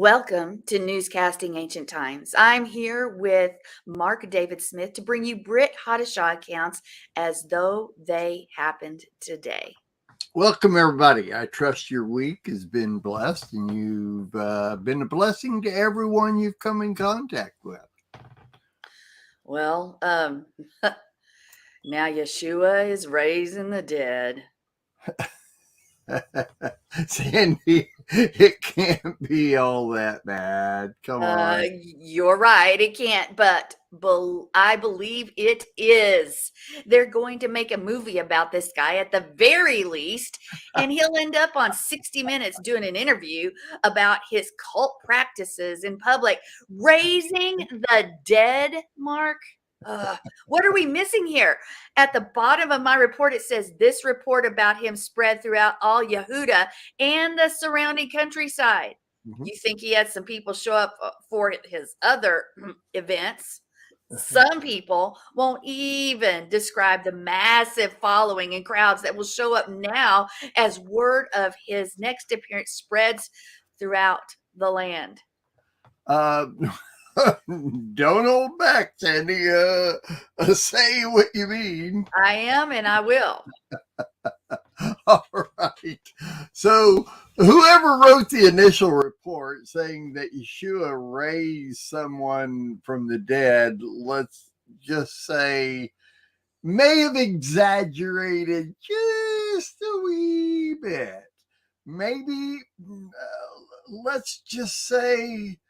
Welcome to Newscasting Ancient Times. I'm here with Mark David Smith to bring you Brit Hadashah accounts as though they happened today. Welcome, everybody. I trust your week has been blessed and you've been a blessing to everyone you've come in contact with. Well, now Yeshua is raising the dead. Sandi, it can't be all that bad. Come on. You're right. It can't, but I believe it is. They're going to make a movie about this guy at the very least, and he'll end up on 60 Minutes doing an interview about his cult practices in public. Raising the dead, Mark? What are we missing here? At the bottom of my report, it says this report about him spread throughout all Yehuda and the surrounding countryside. Mhm. You think he had some people show up for his other events? Some people won't even describe the massive following and crowds that will show up now as word of his next appearance spreads throughout the land. Don't hold back, Sandi. Say what you mean. I am, and I will. All right. So whoever wrote the initial report saying that Yeshua raised someone from the dead, let's just say, may have exaggerated just a wee bit. Maybe, let's just say,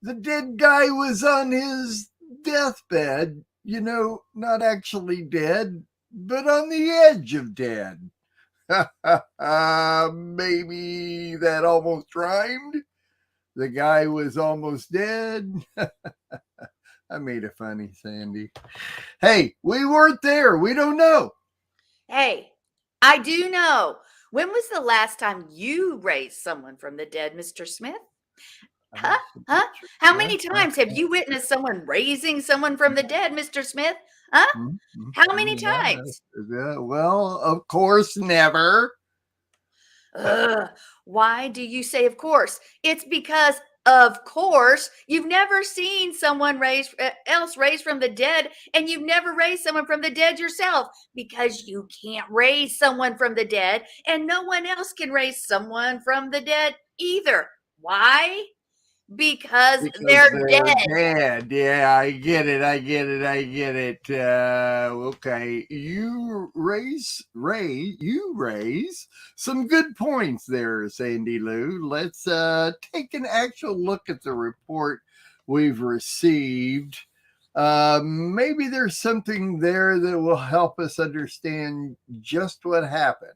the dead guy was on his deathbed, not actually dead, but on the edge of dead. Maybe that almost rhymed. The guy was almost dead. I made it funny, Sandi. Hey, we weren't there. We don't know. Hey, I do know. When was the last time you raised someone from the dead, Mr. Smith? Huh? How many times have you witnessed someone raising someone from the dead, Mr. Smith? Huh? How many times? Well, of course, never. Why do you say of course? It's because, of course, you've never seen someone raised from the dead, and you've never raised someone from the dead yourself, because you can't raise someone from the dead, and no one else can raise someone from the dead either. Why? Because they're dead. Yeah, I get it. Okay, you raise some good points there, Sandi Lou. Let's take an actual look at the report we've received. Maybe there's something there that will help us understand just what happened.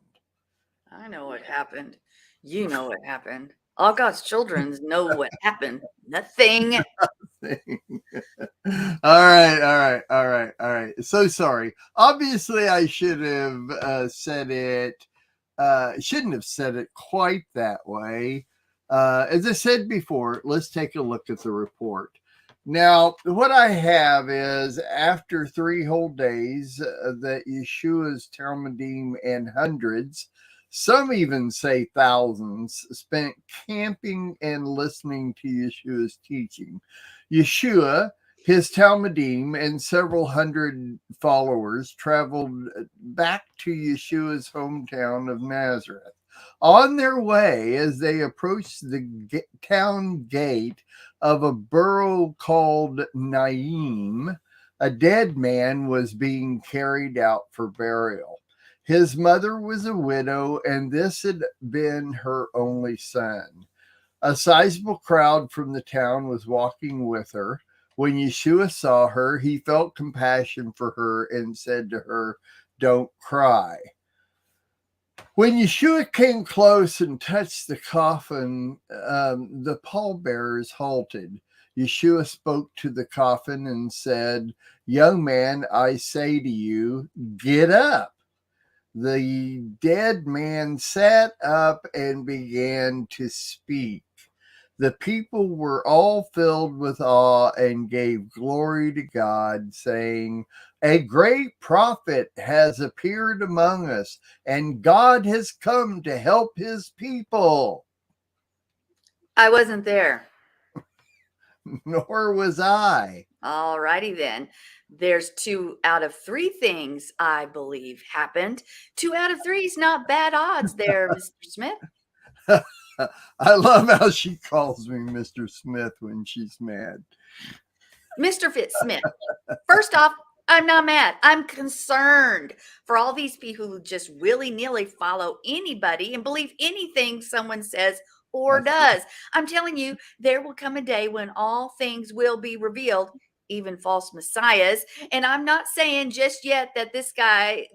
I know what happened. You know what happened. All God's children know what happened. Nothing. All right. So sorry. Obviously, I should have said it. Shouldn't have said it quite that way. As I said before, let's take a look at the report. Now, what I have is after 3 whole days that Yeshua's Talmudim and hundreds, some even say thousands, spent camping and listening to Yeshua's teaching. Yeshua, his Talmudim, and several hundred followers traveled back to Yeshua's hometown of Nazareth. On their way, as they approached the town gate of a borough called Naim, a dead man was being carried out for burial. His mother was a widow, and this had been her only son. A sizable crowd from the town was walking with her. When Yeshua saw her, he felt compassion for her and said to her, "Don't cry." When Yeshua came close and touched the coffin, the pallbearers halted. Yeshua spoke to the coffin and said, "Young man, I say to you, get up." The dead man sat up and began to speak. The people were all filled with awe and gave glory to God, saying, "A great prophet has appeared among us, and God has come to help his people." I wasn't there. Nor was I. All righty then. There's 2 out of 3 things I believe happened. 2 out of 3 is not bad odds there, Mr. Smith. I love how she calls me Mr. Smith when she's mad. Mr. Smith, first off, I'm not mad. I'm concerned for all these people who just willy-nilly follow anybody and believe anything someone says or does. I'm telling you, there will come a day when all things will be revealed, even false messiahs. And I'm not saying just yet that this guy,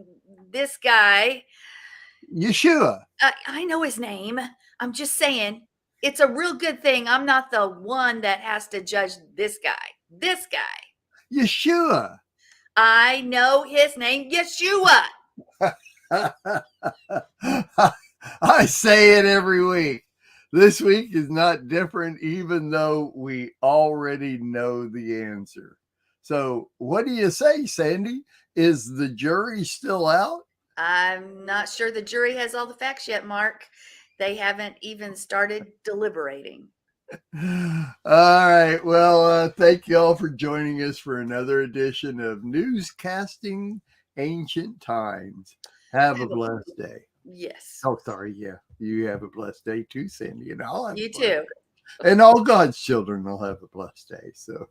Yeshua. I know his name. I'm just saying it's a real good thing I'm not the one that has to judge this guy. This guy. Yeshua. I know his name, Yeshua. I say it every week. This week is not different, even though we already know the answer. So what do you say, Sandy? Is the jury still out? I'm not sure the jury has all the facts yet, Mark. They haven't even started deliberating. All right. Well, thank you all for joining us for another edition of Newscasting Ancient Times. Have a blessed day. Yes. Oh, sorry. Yeah. You have a blessed day too, Sandy. And I'll have You too. And all God's children will have a blessed day. So.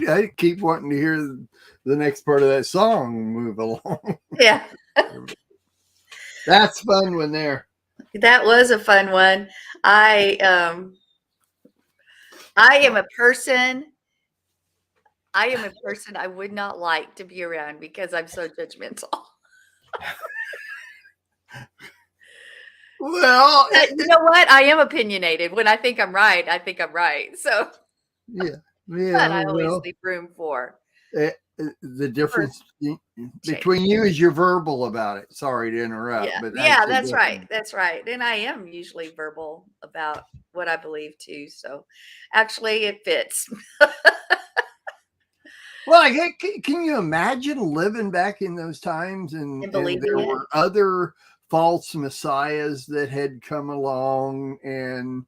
I keep wanting to hear the next part of that song move along. Yeah. That's fun one there. That was a fun one. I am a person I would not like to be around because I'm so judgmental. Well, you know what? I am opinionated. When I think I'm right, I think I'm right. So yeah. but I always leave room for the difference between you is you're verbal about it. Sorry to interrupt. Yeah, but that's right. That's right. And I am usually verbal about what I believe too. So actually it fits. Well, can you imagine living back in those times and there were other false messiahs that had come along, and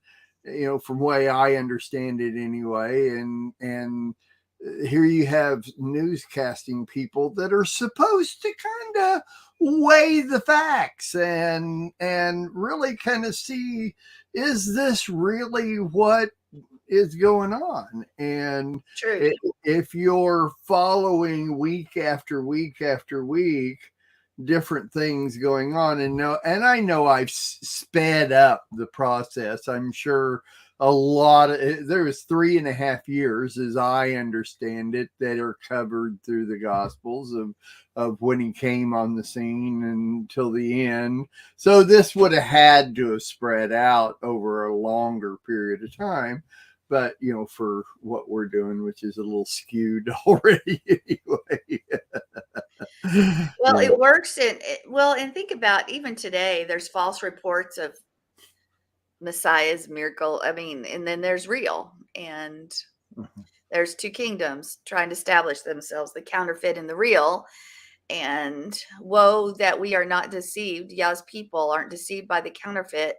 from the way I understand it anyway, and here you have newscasting people that are supposed to kind of weigh the facts and really kind of see, is this really what is going on? And if you're following week after week after week different things going on, and I know I've sped up the process. I'm sure a lot of there was 3.5 years, as I understand it, that are covered through the Gospels of when he came on the scene until the end. So this would have had to have spread out over a longer period of time. But, for what we're doing, which is a little skewed already anyway. Well, it works. And think about even today, there's false reports of Messiah's miracle. I mean, and then there's real. And there's 2 kingdoms trying to establish themselves, the counterfeit and the real. And woe that we are not deceived. Yah's people aren't deceived by the counterfeit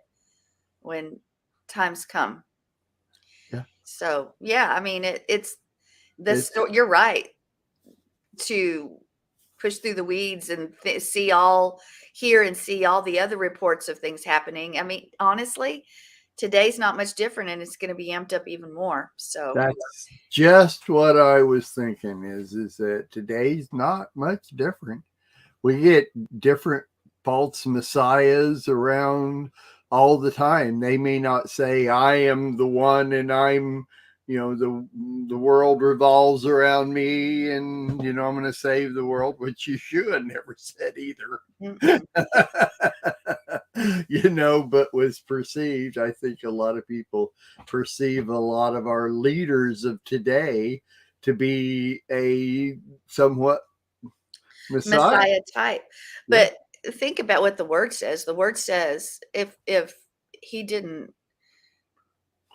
when times come. So, yeah, I mean, it's the story. You're right to push through the weeds and hear and see all the other reports of things happening. I mean, honestly, today's not much different, and it's going to be amped up even more. So that's just what I was thinking is that today's not much different. We get different false messiahs around all the time. They may not say, I am the one and I'm, the world revolves around me and, I'm going to save the world, which Yeshua never said either. but was perceived. I think a lot of people perceive a lot of our leaders of today to be a somewhat Messiah. Messiah type. Yeah. But think about what the word says. The word says if he didn't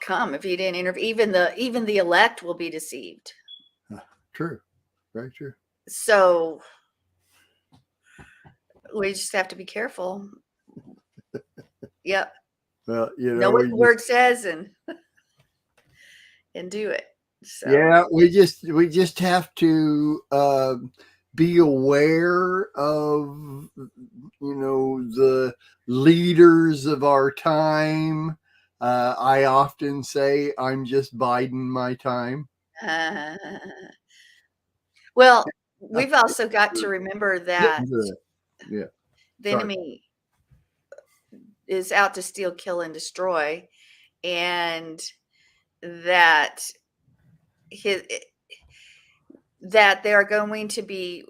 come, if he didn't intervene, even the elect will be deceived. True. Very true. So we just have to be careful. Yep. Well, Know what the word says and do it. So yeah, we just have to be aware of the leaders of our time. I often say I'm just biding my time. well, we've also got to remember that Yeah. the enemy is out to steal, kill, and destroy, and that that there are going to be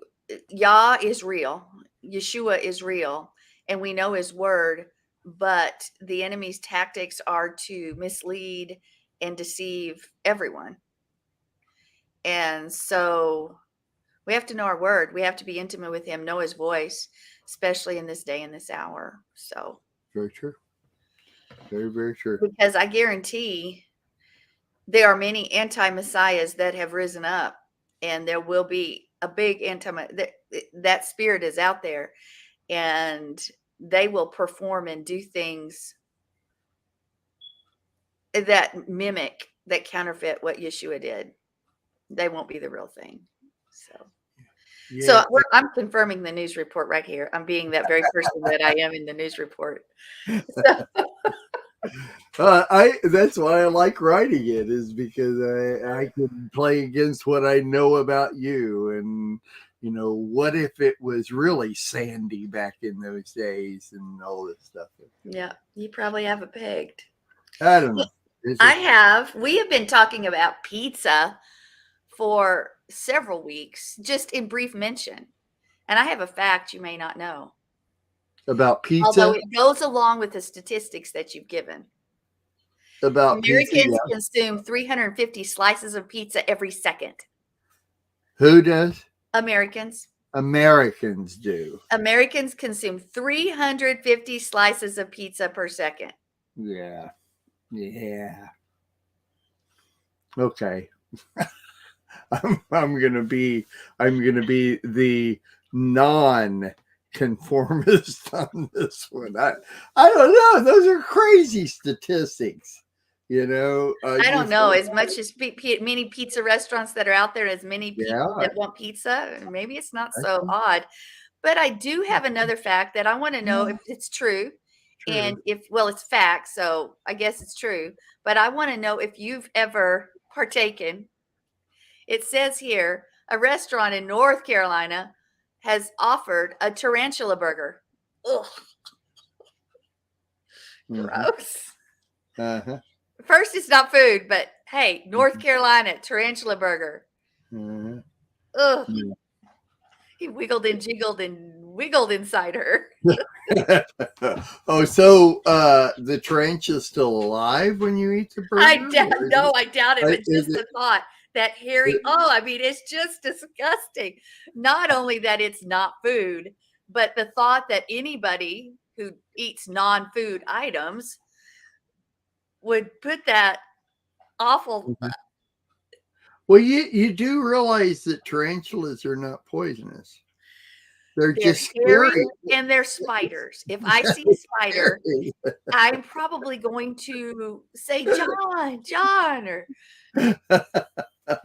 Yah is real, Yeshua is real, and we know his word, but the enemy's tactics are to mislead and deceive everyone. And so we have to know our word. We have to be intimate with him, know his voice, especially in this day and this hour. So very true. Very, very true. Because I guarantee there are many anti-messiahs that have risen up, and there will be a big that spirit is out there, and they will perform and do things that mimic, that counterfeit what Yeshua did. They won't be the real thing. So I'm confirming the news report right here. I'm being that very person that I am in the news report. So. That's why I like writing it, is because I can play against what I know about you. And what if it was really Sandi back in those days and all this stuff. Yeah, you probably have it pegged. I don't know. We have been talking about pizza for several weeks, just in brief mention. And I have a fact you may not know. About pizza? Although it goes along with the statistics that you've given. About Americans pizza, yeah. consume 350 slices of pizza every second. Who does? Americans. Americans do. Americans consume 350 slices of pizza per second. Yeah. Yeah. Okay. I'm gonna be the non-conformist on this one. I don't know. Those are crazy statistics. I don't know. As much as many pizza restaurants that are out there, as many people that want pizza, maybe it's not so odd. But I do have another fact that I want to know if it's true. And it's fact, so I guess it's true. But I want to know if you've ever partaken. It says here, a restaurant in North Carolina has offered a tarantula burger. Ugh. Gross. Uh-huh. First, it's not food, but hey, North Carolina tarantula burger. Ugh. Yeah. He wiggled and jiggled and wiggled inside her. Oh, so the tarantula's still alive when you eat the burger? I doubt it, but just the thought. That hairy, it's just disgusting. Not only that it's not food, but the thought that anybody who eats non-food items would put that awful. Well, you do realize that tarantulas are not poisonous. They're just hairy scary. And they're spiders. If I see a spider, I'm probably going to say, John, or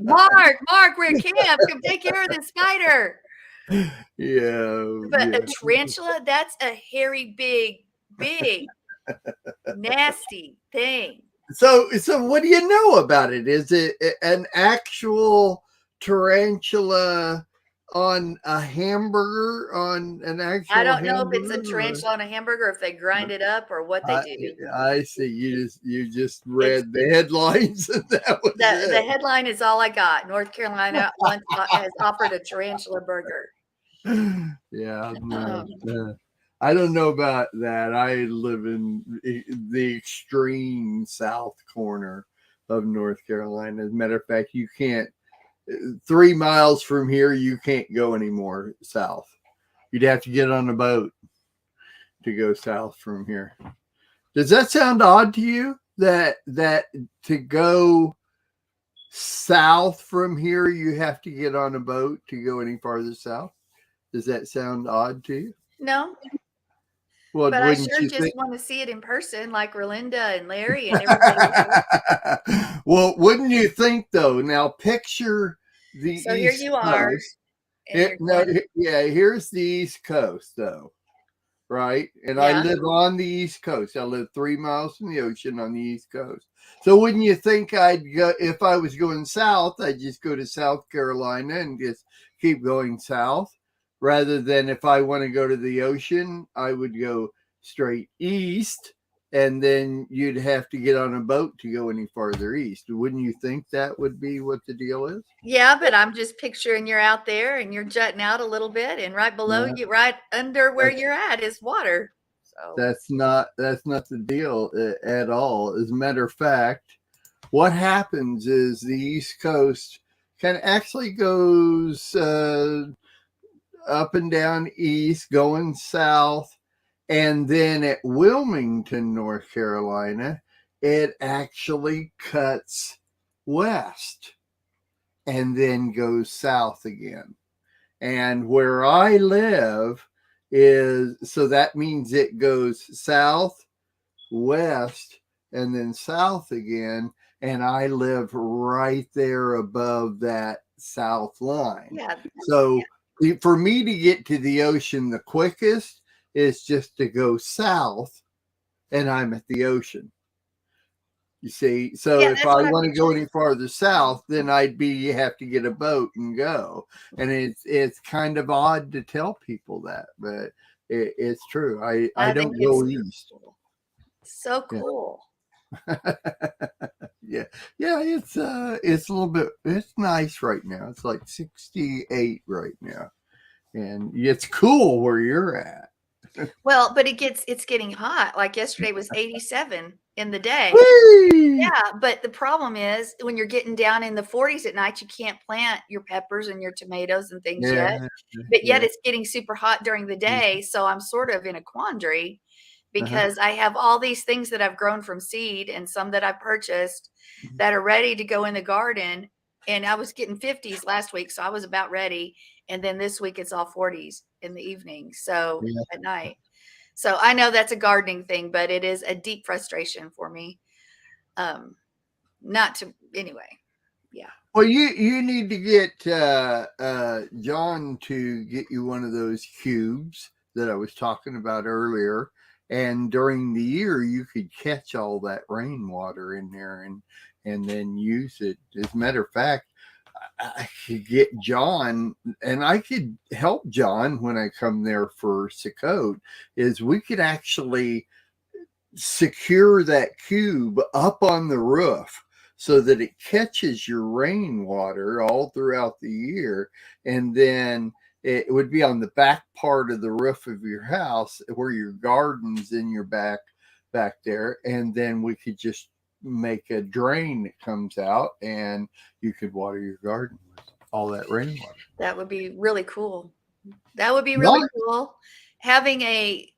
Mark, we're at camp. Come take care of this spider. Yeah. But a tarantula, that's a hairy, big, nasty thing. So what do you know about it? Is it an actual tarantula on a hamburger, on an actual I don't know if it's a tarantula on a hamburger, if they grind it up or what they do. I see. You just read the headlines and that was it. The headline is all I got. North Carolina has offered a tarantula burger. Yeah. I don't know about that. I live in the extreme south corner of North Carolina. As a matter of fact, you can't, 3 miles from here, you can't go anymore south. You'd have to get on a boat to go south from here. Does that sound odd to you? That to go south from here, you have to get on a boat to go any farther south? Does that sound odd to you? No, Well, but I wouldn't sure you just think? want to see it in person, like Rolinda and Larry and everybody else. Well, wouldn't you think though? Now picture the So here East you are, Coast. and you're No, going, yeah, here's the East Coast though, right? And I yeah, live on the East Coast. I live 3 miles from the ocean on the East Coast. So wouldn't you think I'd go, if I was going south, I'd just go to South Carolina and just keep going south, rather than if I want to go to the ocean, I would go straight east, and then you'd have to get on a boat to go any farther east. Wouldn't you think that would be what the deal is? yeah, but I'm just picturing you're out there and you're jutting out a little bit, and right below No, you, right under where that's you're at, is water. So that's not the deal at all. As a matter of fact, what happens is the East Coast kind of actually goes up and down east, going south, and then at Wilmington, North Carolina, it actually cuts west and then goes south again. And where I live is, so that means it goes south, west, and then south again. And I live right there above that south line. yeah, So for me to get to the ocean the quickest is just to go south, and I'm at the ocean. You see, so yeah, if that's I what I want to go pictured. any farther south, then have to get a boat and go. And it's kind of odd to tell people that, but it's true. I I think don't it's go east. so Yeah. cool. Yeah, yeah, it's a little bit, it's nice right now. It's like 68 right now, and it's cool where you're at. Well, but it's getting hot. Like yesterday was 87 in the day. Whee! Yeah, but the problem is when you're getting down in the 40s at night, you can't plant your peppers and your tomatoes and things yet. Yeah, But yet yeah. it's getting super hot during the day, so I'm sort of in a quandary Uh-huh. because I have all these things that I've grown from seed and some that I purchased that are ready to go in the garden. And I was getting 50s last week, so I was about ready. And then this week it's all 40s in the evening, so Yeah. at night. So I know that's a gardening thing, but it is a deep frustration for me. Not to anyway. Yeah. Well, you need to get John to get you one of those cubes that I was talking about earlier, and during the year you could catch all that rainwater in there and then use it. As a matter of fact, I could get John, and I could help John when I come there for Sukkot. Is we could actually secure that cube up on the roof so that it catches your rainwater all throughout the year, and then it would be on the back part of the roof of your house where your garden's in your back there, and then we could just make a drain that comes out and you could water your garden with all that rainwater. That would be really cool. That would be really Not cool. Having a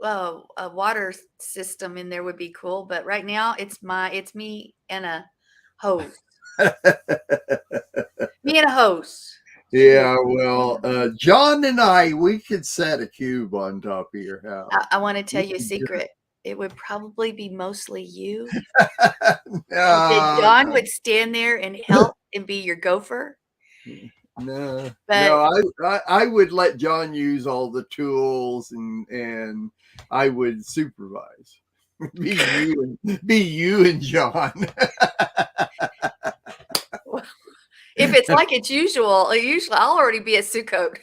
water system in there would be cool, but right now it's me and a hose. Me and a hose. Yeah, well, John and we could set a cube on top of your house. I want to tell We you a could do secret. It would probably be mostly you. it. And then No, John would stand there and help and be your gopher. no, But no. I would let John use all the tools, and I would supervise. Be you and John. if it's like it's usually I'll already be at Sukkot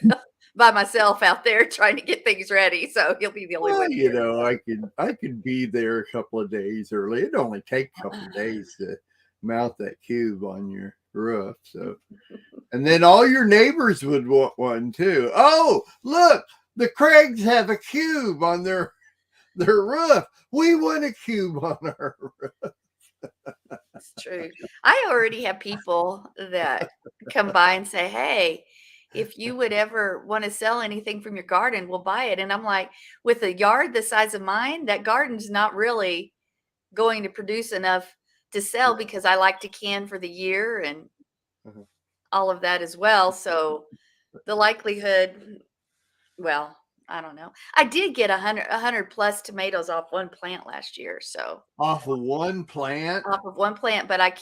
by myself out there trying to get things ready. So he'll be the only Well, one there. I could be there a couple of days early. It'd only take a couple of days to mount that cube on your roof. So, and then all your neighbors would want one too. Oh, look, The Craigs have a cube on their roof. We want a cube on our roof. It's true. I already have people that come by and say, "Hey, if you would ever want to sell anything from your garden, we'll buy it." And I'm like, with a yard the size of mine, that garden's not really going to produce enough to sell because I like to can for the year and Uh-huh. all of that as well. So the likelihood, well, I don't know. I did get 100 plus tomatoes off one plant last year. So Off of one plant. off of one plant, but I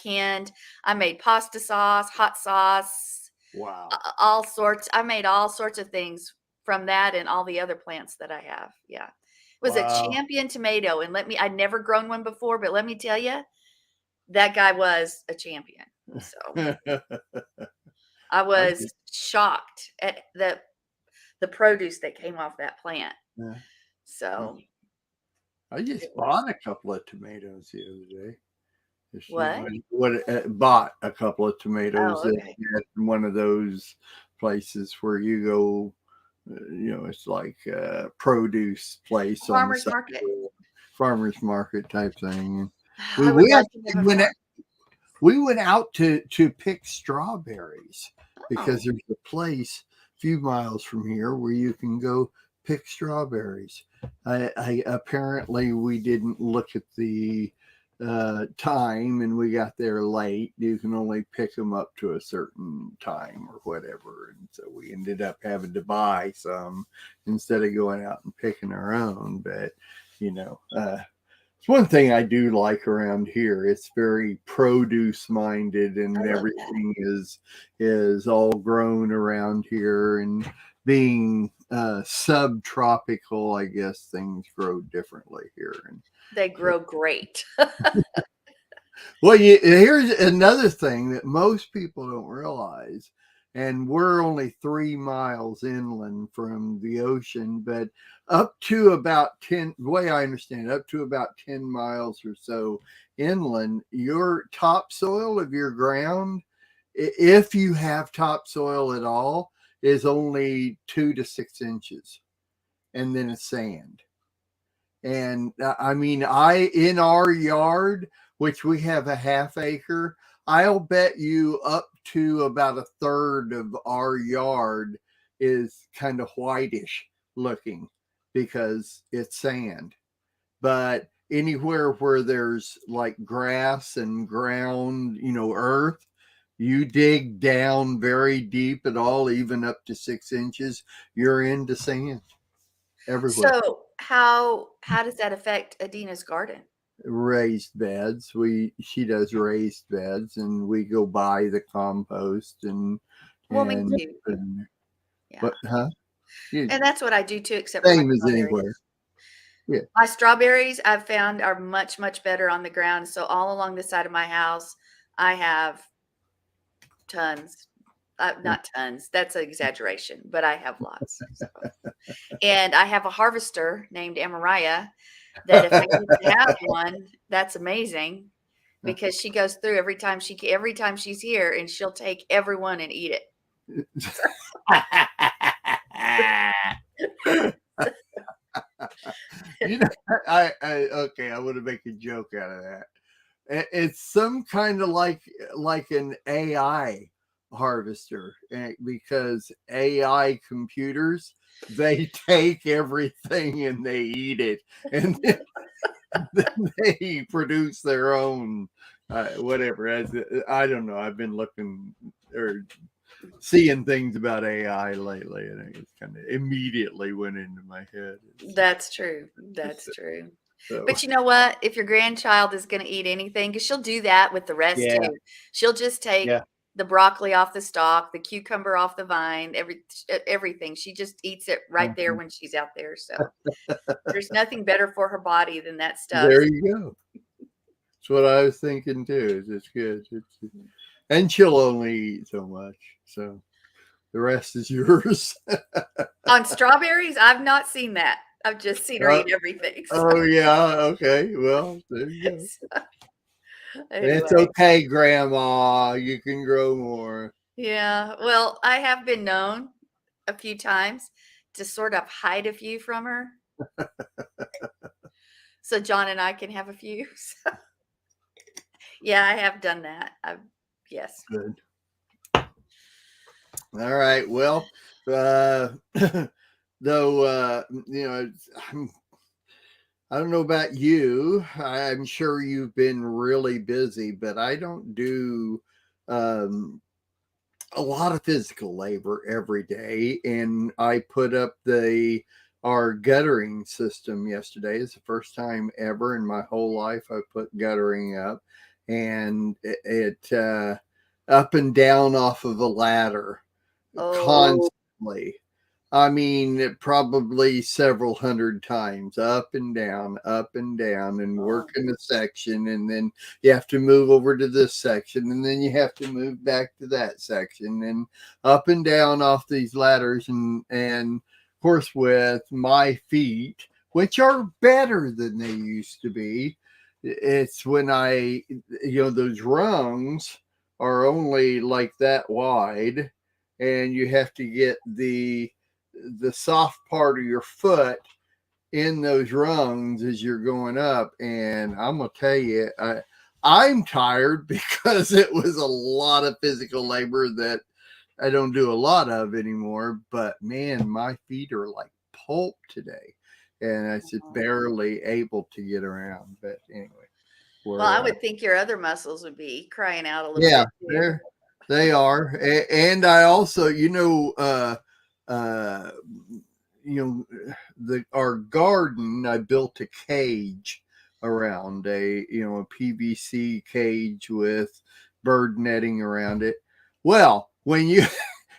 made pasta sauce, hot sauce, Wow. all sorts. I made all sorts of things from that and all the other plants that I have. Yeah. It was a Wow. champion tomato. And I'd never grown one before, but let me tell you, that guy was a champion. So I I was just, shocked at the produce that came off that plant. yeah. So I it just was bought a couple of tomatoes the other day. Just what? bought a couple of tomatoes Oh, at okay. one of those places where you go. It's like a produce place on the Farmer's side market. of the farmers market type thing. We I would we love to have actually a went farm. we went out to pick strawberries because Oh, there's a place a few miles from here where you can go pick strawberries. I apparently we didn't look at the time and we got there late. You can only pick them up to a certain time or whatever, and so we ended up having to buy some instead of going out and picking our own. But it's one thing I do like around here. It's very produce minded, I and love that. everything is all grown around here. And being subtropical, I guess things grow differently here. And They so, grow great. well, here's another thing that most people don't realize, and we're only 3 miles inland from the ocean, but up to about 10, the way I understand it, up to about 10 miles or so inland, your topsoil of your ground, if you have topsoil at all, is only 2 to 6 inches, and then it's sand. And I mean, in our yard, which we have a half acre, I'll bet you up to about a third of our yard is kind of whitish looking because it's sand. But anywhere where there's like grass and ground, earth, you dig down very deep at all, even up to 6 inches, you're into sand everywhere. So how does that affect Adina's garden? Raised beds. She does raised beds, and we go buy the compost and Well, me and too. put in there. Yeah. But yeah, And that's what I do too, except for my same as strawberries. anywhere. Yeah. My strawberries I've found are much, much better on the ground. So all along the side of my house, I have tons. Not tons. That's an exaggeration, but I have lots. So. And I have a harvester named Amarillo that if I get to have one, that's amazing because she goes through every time she's here and she'll take everyone and eat it. you know, I okay. I want to make a joke out of that. It's some kind of like an AI harvester, because AI computers, they take everything and they eat it, and then they produce their own whatever. I don't know. I've been looking or seeing things about AI lately, and it kind of immediately went into my head. That's true. That's true. So But you know what? If your grandchild is going to eat anything, because she'll do that with the rest yeah, too. She'll just take yeah. the broccoli off the stalk, the cucumber off the vine, everything. She just eats it right there Mhm. when she's out there. So there's nothing better for her body than that stuff. There you go. That's what I was thinking too. It's good. And she'll only eat so much, so the rest is yours. On strawberries, I've not seen that. I've just seen her uh, eat everything. oh yeah, okay. Well, there you go. So It's anyway, okay, Grandma. You can grow more. yeah. Well, I have been known a few times to sort of hide a few from her. So John and I can have a few. Yeah, I have done that. Yes. Good. All right. Well, though, I don't know about you. I'm sure you've been really busy, but I don't do a lot of physical labor every day. And I put up our guttering system yesterday. It's the first time ever in my whole life I put guttering up, and it up and down off of a ladder constantly. I mean, probably several hundred times, up and down, and working a section. And then you have to move over to this section, and then you have to move back to that section, and up and down off these ladders. And of course, with my feet, which are better than they used to be, it's when those rungs are only like that wide, and you have to get the soft part of your foot in those rungs as you're going up. And I'm gonna tell you, I'm tired because it was a lot of physical labor that I don't do a lot of anymore. But man, my feet are like pulp today, and I just barely able to get around. But anyway, well, I would think your other muscles would be crying out a little bit too. They are. And I also, our garden, I built a cage around a PVC cage with bird netting around it. Well,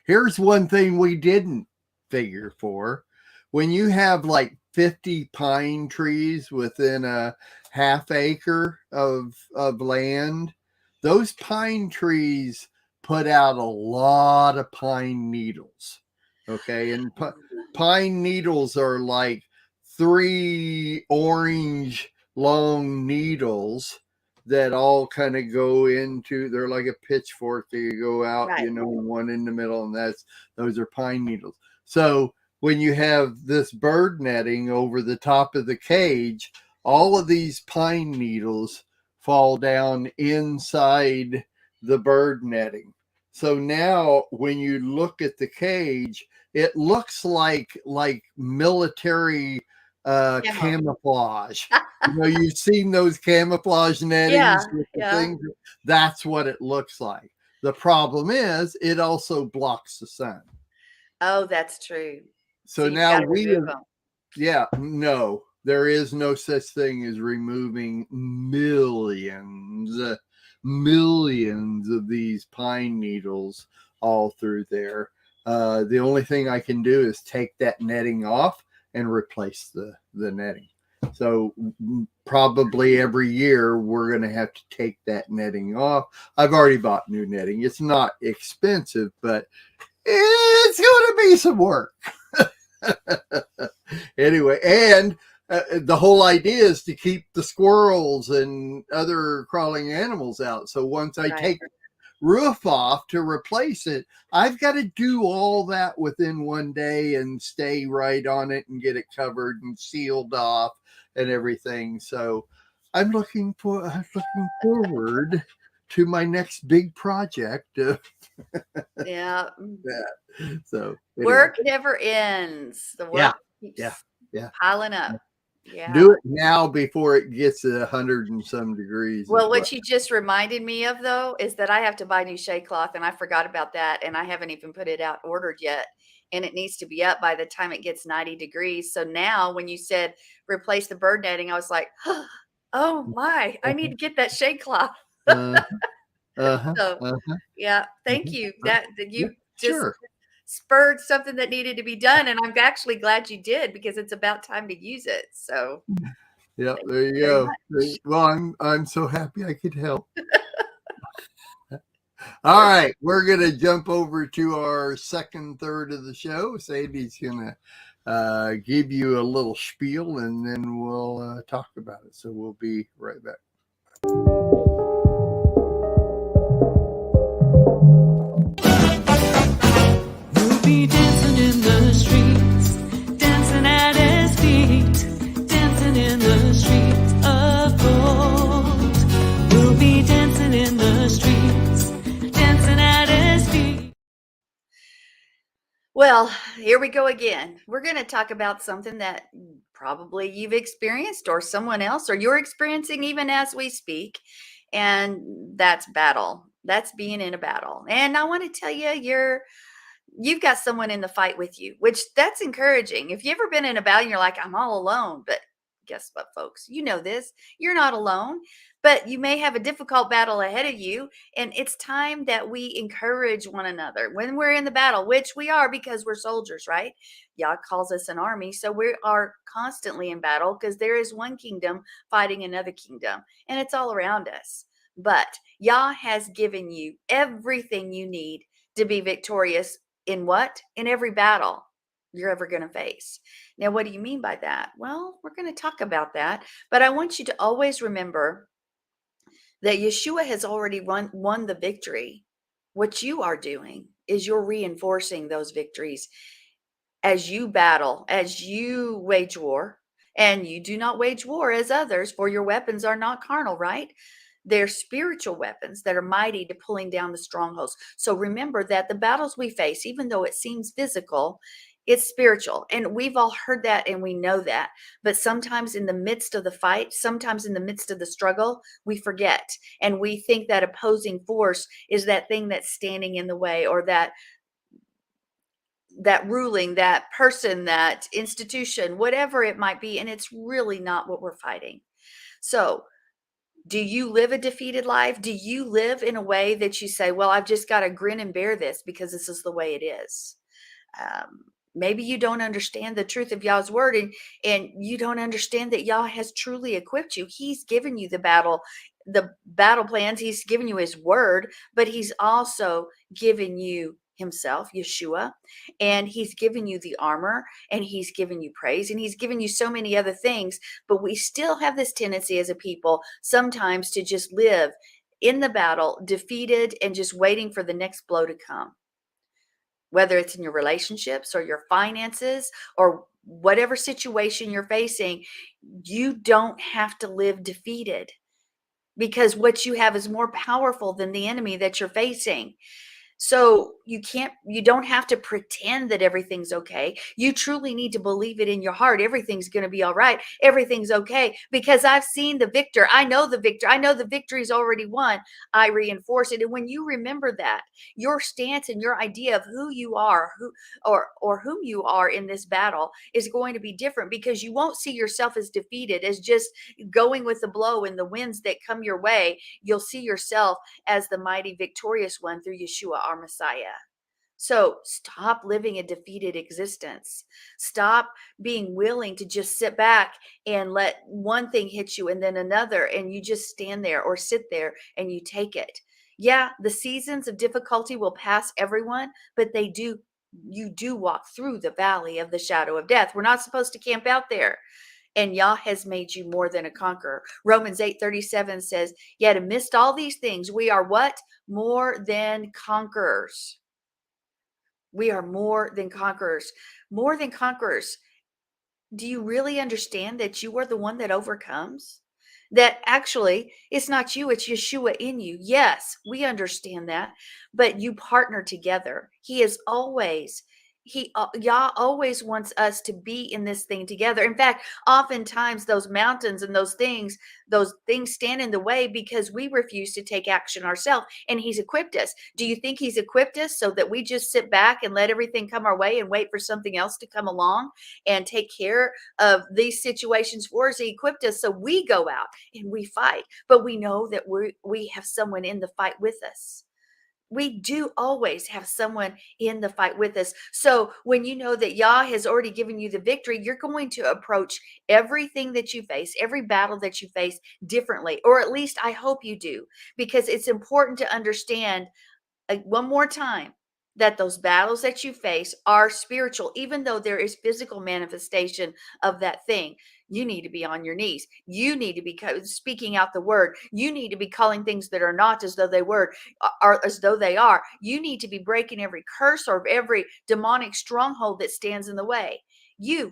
here's one thing we didn't figure for. When you have like 50 pine trees within a half acre of land, those pine trees put out a lot of pine needles. Okay. And pine needles are like 3 orange long needles that all kind of go into, they're like a pitchfork that you go out, right. One in the middle, and those are pine needles. So when you have this bird netting over the top of the cage, all of these pine needles fall down inside the bird netting. So now when you look at the cage, it looks like military camouflage. You've seen those camouflage nettings with the things. That's what it looks like. The problem is it also blocks the sun. Oh, that's true. So now no, there is no such thing as removing millions of these pine needles all through there. The only thing I can do is take that netting off and replace the netting. So probably every year we're going to have to take that netting off. I've already bought new netting. It's not expensive, but it's going to be some work. Anyway, and the whole idea is to keep the squirrels and other crawling animals out. So once I take the roof off to replace it, I've got to do all that within one day and stay right on it and get it covered and sealed off and everything. So I'm looking forward to my next big project. Yeah. So anyway. Work never ends. The work keeps piling up. Yeah. Do it now before it gets 100 and some degrees. Well, what you just reminded me of, though, is that I have to buy new shade cloth, and I forgot about that, and I haven't even put it out ordered yet, and it needs to be up by the time it gets 90 degrees. So now when you said replace the bird netting, I was like, oh my, I need to get that shade cloth. Yeah, thank you. That you just spurred something that needed to be done, and I'm actually glad you did, because it's about time to use it. So yeah, there you go. Well, I'm so happy I could help. All right, we're gonna jump over to our second third of the show. Sandy's gonna give you a little spiel, and then we'll talk about it. So we'll be right back. We'll be dancing in the streets, Well, here we go again. We're going to talk about something that probably you've experienced or someone else or you're experiencing even as we speak. And that's battle. That's being in a battle. And I want to tell you, you've got someone in the fight with you, which that's encouraging. If you've ever been in a battle and you're like, I'm all alone, but guess what, folks? You know this. You're not alone, but you may have a difficult battle ahead of you. And it's time that we encourage one another when we're in the battle, which we are because we're soldiers, right? Yah calls us an army. So we are constantly in battle because there is one kingdom fighting another kingdom, and it's all around us. But Yah has given you everything you need to be victorious in what? In every battle you're ever going to face. Now, what do you mean by that? Well, we're going to talk about that, but I want you to always remember that Yeshua has already won the victory. What you are doing is you're reinforcing those victories as you battle, as you wage war. And you do not wage war as others, for your weapons are not carnal, right? They're spiritual weapons that are mighty to pulling down the strongholds. So remember that the battles we face, even though it seems physical, it's spiritual. And we've all heard that and we know that. But sometimes in the midst of the fight, sometimes in the midst of the struggle, we forget. And we think that opposing force is that thing that's standing in the way, or that ruling, that person, that institution, whatever it might be. And it's really not what we're fighting. So, do you live a defeated life? Do you live in a way that you say, well, I've just got to grin and bear this because this is the way it is? Maybe you don't understand the truth of Yah's word, and you don't understand that Yah has truly equipped you. He's given you the battle plans. He's given you his word, but he's also given you himself, Yeshua, and he's given you the armor, and he's given you praise, and he's given you so many other things. But we still have this tendency as a people sometimes to just live in the battle, defeated, and just waiting for the next blow to come, whether it's in your relationships or your finances or whatever situation you're facing. You don't have to live defeated, because what you have is more powerful than the enemy that you're facing. So you don't have to pretend that everything's okay. You truly need to believe it in your heart. Everything's going to be all right. Everything's okay, because I've seen the victor. I know the victor. I know the victory's already won. I reinforce it. And when you remember that, your stance and your idea of who you are, or whom you are in this battle is going to be different, because you won't see yourself as defeated, as just going with the blow and the winds that come your way. You'll see yourself as the mighty victorious one through Yeshua, our Messiah. So stop living a defeated existence. Stop being willing to just sit back and let one thing hit you and then another, and you just stand there or sit there and you take it. Yeah, the seasons of difficulty will pass everyone, but you do walk through the valley of the shadow of death. We're not supposed to camp out there. And Yah has made you more than a conqueror. Romans 8:37 says, yet amidst all these things, we are what? More than conquerors. We are more than conquerors. More than conquerors. Do you really understand that you are the one that overcomes? That actually it's not you, it's Yeshua in you. Yes, we understand that, but you partner together. Yah always wants us to be in this thing together. In fact, oftentimes those mountains and those things stand in the way because we refuse to take action ourselves. And he's equipped us. Do you think he's equipped us so that we just sit back and let everything come our way and wait for something else to come along and take care of these situations for us? He equipped us so we go out and we fight, but we know that we have someone in the fight with us. We do always have someone in the fight with us. So when you know that Yah has already given you the victory, you're going to approach everything that you face, every battle that you face differently, or at least I hope you do, because it's important to understand one more time that those battles that you face are spiritual. Even though there is physical manifestation of that thing, you need to be on your knees. You need to be speaking out the word. You need to be calling things that are not as though they were, are as though they are. You need to be breaking every curse or every demonic stronghold that stands in the way. You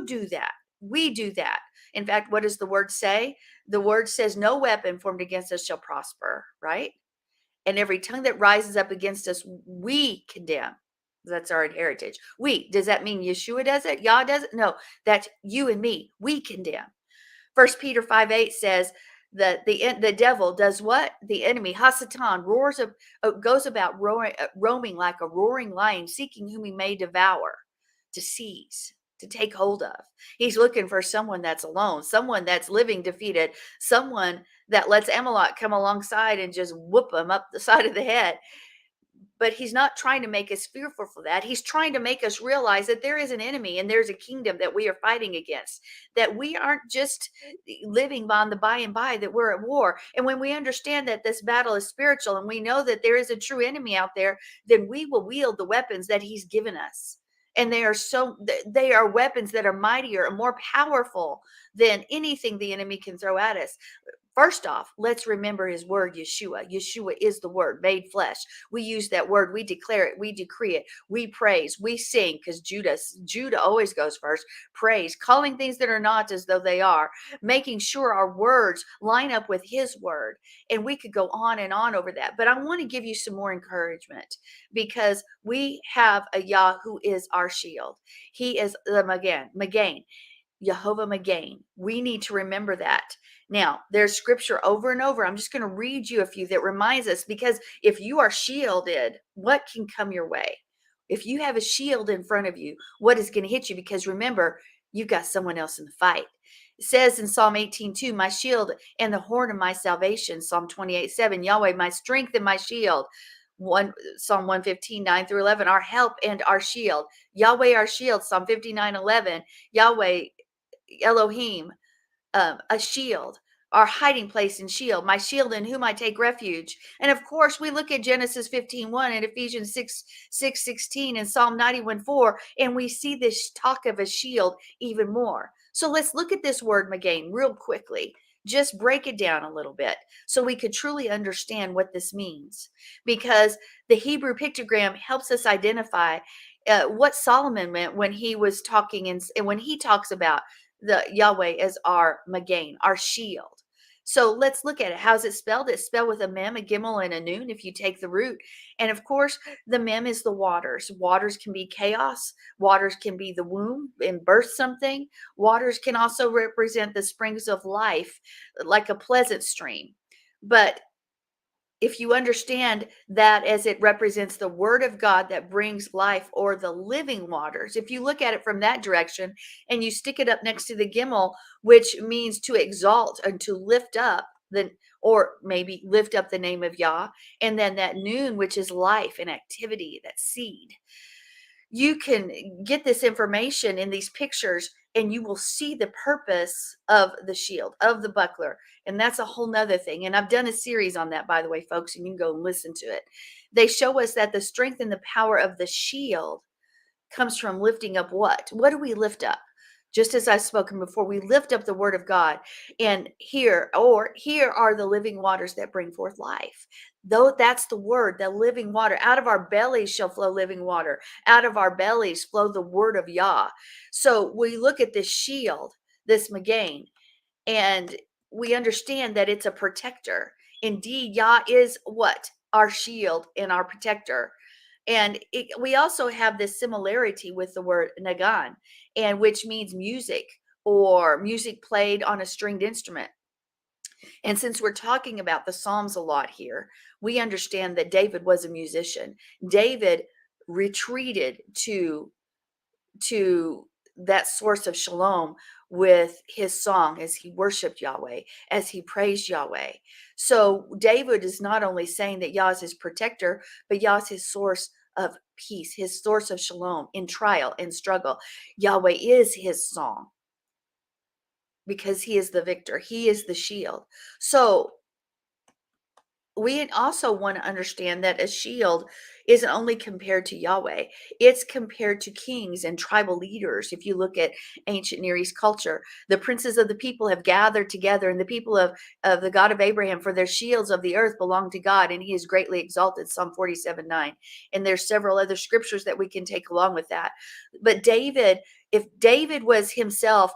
do that. We do that. In fact, what does the word say? The word says no weapon formed against us shall prosper, right? And every tongue that rises up against us, we condemn. That's our heritage. We, does that mean Yeshua does it? Yah does it? No, that's you and me. We condemn. 1 Peter 5:8 says that the devil does what? The enemy, Hasatan, goes about roaming like a roaring lion, seeking whom he may devour, to seize, to take hold of. He's looking for someone that's alone, someone that's living defeated, someone that lets Amalek come alongside and just whoop him up the side of the head. But he's not trying to make us fearful for that. He's trying to make us realize that there is an enemy and there's a kingdom that we are fighting against, that we aren't just living on the by and by, that we're at war. And when we understand that this battle is spiritual and we know that there is a true enemy out there, then we will wield the weapons that he's given us. And they are weapons that are mightier and more powerful than anything the enemy can throw at us. First off, let's remember his word, Yeshua. Yeshua is the word made flesh. We use that word. We declare it. We decree it. We praise. We sing, because Judah always goes first. Praise, calling things that are not as though they are, making sure our words line up with his word. And we could go on and on over that. But I want to give you some more encouragement, because we have a Yah who is our shield. He is the Magen. Yehovah Magen. We need to remember that. Now, there's scripture over and over. I'm just going to read you a few that reminds us, because if you are shielded, what can come your way? If you have a shield in front of you, what is going to hit you? Because remember, you've got someone else in the fight. It says in Psalm 18:2, my shield and the horn of my salvation. Psalm 28:7, Yahweh, my strength and my shield. Psalm 115:9-11, our help and our shield. Yahweh, our shield. Psalm 59:11, Yahweh, Elohim, a shield, our hiding place and shield, my shield in whom I take refuge. And of course, we look at Genesis 15:1 and Ephesians 6:16 and Psalm 91:4, and we see this talk of a shield even more. So let's look at this word Magen real quickly. Just break it down a little bit so we could truly understand what this means, because the Hebrew pictogram helps us identify what Solomon meant when he was talking, and when he talks about the Yahweh as our Magen, our shield. So let's look at it. How's it spelled? It's spelled with a mem, a gimel, and a nun if you take the root. And of course, the mem is the waters. Waters can be chaos. Waters can be the womb and birth something. Waters can also represent the springs of life, like a pleasant stream. But if you understand that as it represents the word of God that brings life, or the living waters, if you look at it from that direction and you stick it up next to the gimel, which means to exalt and to lift up, or maybe lift up the name of Yah, and then that noon, which is life and activity, that seed. You can get this information in these pictures, and you will see the purpose of the shield, of the buckler. And that's a whole nother thing. And I've done a series on that, by the way, folks, and you can go and listen to it. They show us that the strength and the power of the shield comes from lifting up what? What do we lift up? Just as I've spoken before, we lift up the word of God. And here are the living waters that bring forth life. Though that's the word, the living water. Out of our bellies shall flow living water. Out of our bellies flow the word of Yah. So we look at this shield, this Magen, and we understand that it's a protector. Indeed, Yah is what? Our shield and our protector. And we also have this similarity with the word nagan, and which means music, or music played on a stringed instrument. And since we're talking about the Psalms a lot here, we understand that David was a musician. David retreated to that source of shalom with his song as he worshiped Yahweh, as he praised Yahweh. So David is not only saying that Yah is his protector, but Yah is his source of peace, his source of shalom in trial and struggle. Yahweh is his song, because he is the victor. He is the shield. So we also want to understand that a shield isn't only compared to Yahweh, it's compared to kings and tribal leaders. If you look at ancient Near East culture, the princes of the people have gathered together, and the people of the God of Abraham, for their shields of the earth belong to God, and he is greatly exalted, Psalm 47:9. And there's several other scriptures that we can take along with that. But if David was himself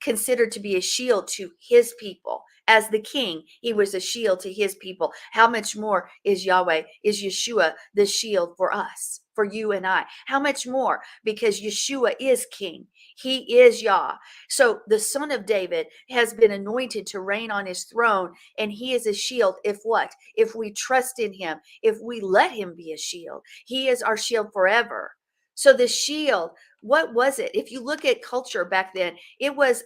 considered to be a shield to his people. As the king, he was a shield to his people. How much more is Yahweh, is Yeshua, the shield for us, for you and I? How much more? Because Yeshua is king. He is Yah. So the son of David has been anointed to reign on his throne, and he is a shield. If what? If we trust in him, if we let him be a shield, he is our shield forever. So the shield, what was it? If you look at culture back then, it was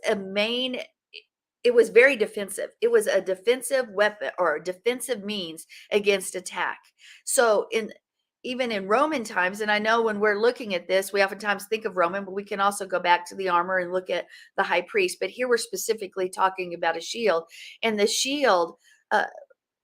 it was very defensive. It was a defensive weapon or a defensive means against attack. So even in Roman times, and I know when we're looking at this, we oftentimes think of Roman, but we can also go back to the armor and look at the high priest. But here we're specifically talking about a shield, and the shield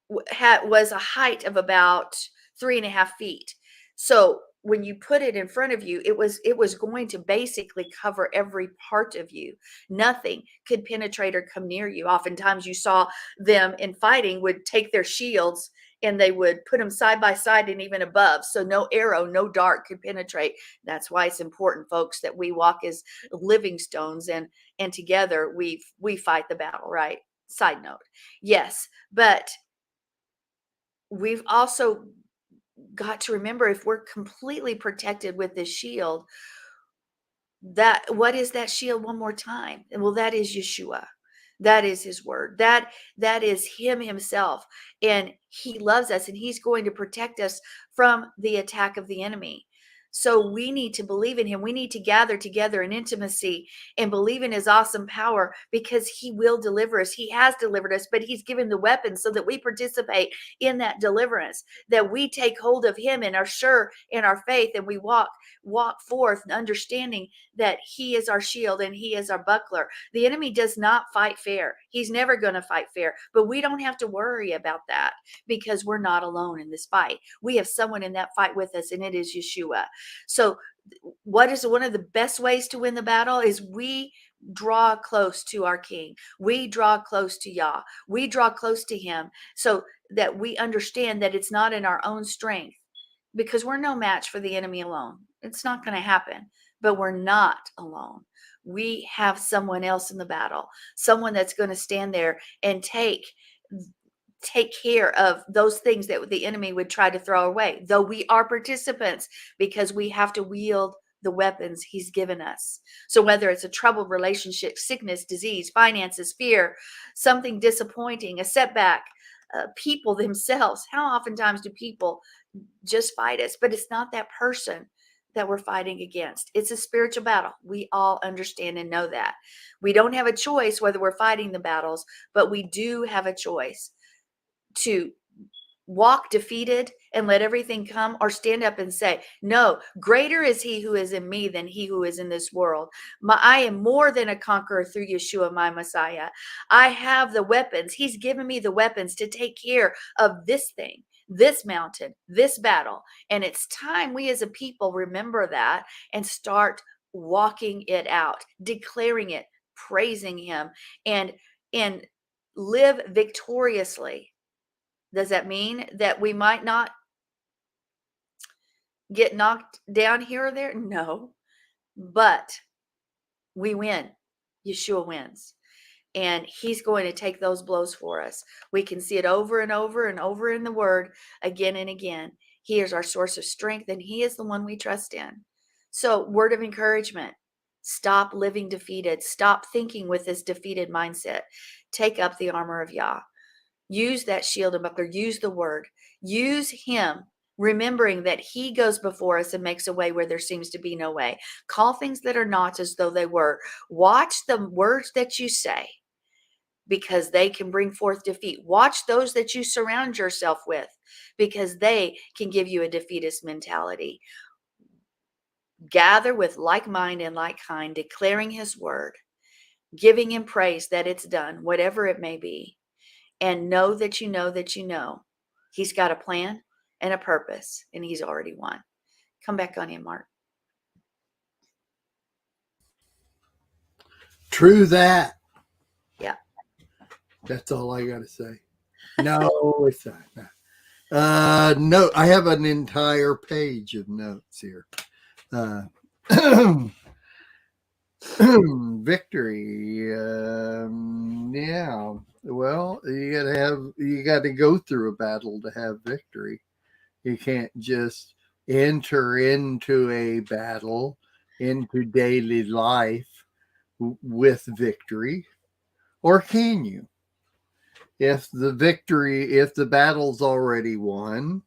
was a height of about 3.5 feet. So when you put it in front of you, it was going to basically cover every part of you. Nothing could penetrate or come near you. Oftentimes you saw them in fighting would take their shields and they would put them side by side and even above. So no arrow, no dart could penetrate. That's why it's important, folks, that we walk as living stones and together we fight the battle, right? Side note. Yes, but we've also got to remember, if we're completely protected with this shield, that what is that shield? One more time. Well, that is Yeshua. That is his word. That is him himself. And he loves us, and he's going to protect us from the attack of the enemy. So we need to believe in him. We need to gather together in intimacy and believe in his awesome power, because he will deliver us. He has delivered us, but he's given the weapons so that we participate in that deliverance, that we take hold of him and are sure in our faith, and we walk forth understanding that he is our shield and he is our buckler. The enemy does not fight fair. He's never going to fight fair, but we don't have to worry about that, because we're not alone in this fight. We have someone in that fight with us, and it is Yeshua. So what is one of the best ways to win the battle is we draw close to our King. We draw close to Yah. We draw close to him, so that we understand that it's not in our own strength, because we're no match for the enemy alone. It's not going to happen, but we're not alone. We have someone else in the battle, someone that's going to stand there and take care of those things that the enemy would try to throw away, though we are participants, because we have to wield the weapons he's given us. So whether it's a troubled relationship, sickness, disease, finances, fear, something disappointing, a setback, people themselves, how oftentimes do people just fight us? But it's not that person that we're fighting against. It's a spiritual battle. We all understand and know that. We don't have a choice whether we're fighting the battles, but we do have a choice to walk defeated and let everything come, or stand up and say, no, greater is he who is in me than he who is in this world. I am more than a conqueror through Yeshua, my Messiah. I have the weapons. He's given me the weapons to take care of this thing, this mountain, this battle. And it's time we as a people remember that and start walking it out, declaring it, praising him, and live victoriously. Does that mean that we might not get knocked down here or there? No, but we win. Yeshua wins, and he's going to take those blows for us. We can see it over and over and over in the word, again and again. He is our source of strength, and he is the one we trust in. So, word of encouragement: stop living defeated. Stop thinking with this defeated mindset. Take up the armor of Yah. Use that shield and buckler. Use the word. Use him, remembering that he goes before us and makes a way where there seems to be no way. Call things that are not as though they were. Watch the words that you say, because they can bring forth defeat. Watch those that you surround yourself with, because they can give you a defeatist mentality. Gather with like mind and like kind, declaring his word, giving him praise that it's done, whatever it may be. And know that you know that you know he's got a plan and a purpose, and he's already won. Come back on in, Mark. True that. Yeah. That's all I got to say. No, it's not. No, I have an entire page of notes here. victory. Yeah. Well, you got to go through a battle to have victory. You can't just enter into a battle, into daily life with victory, or can you? If the battle's already won,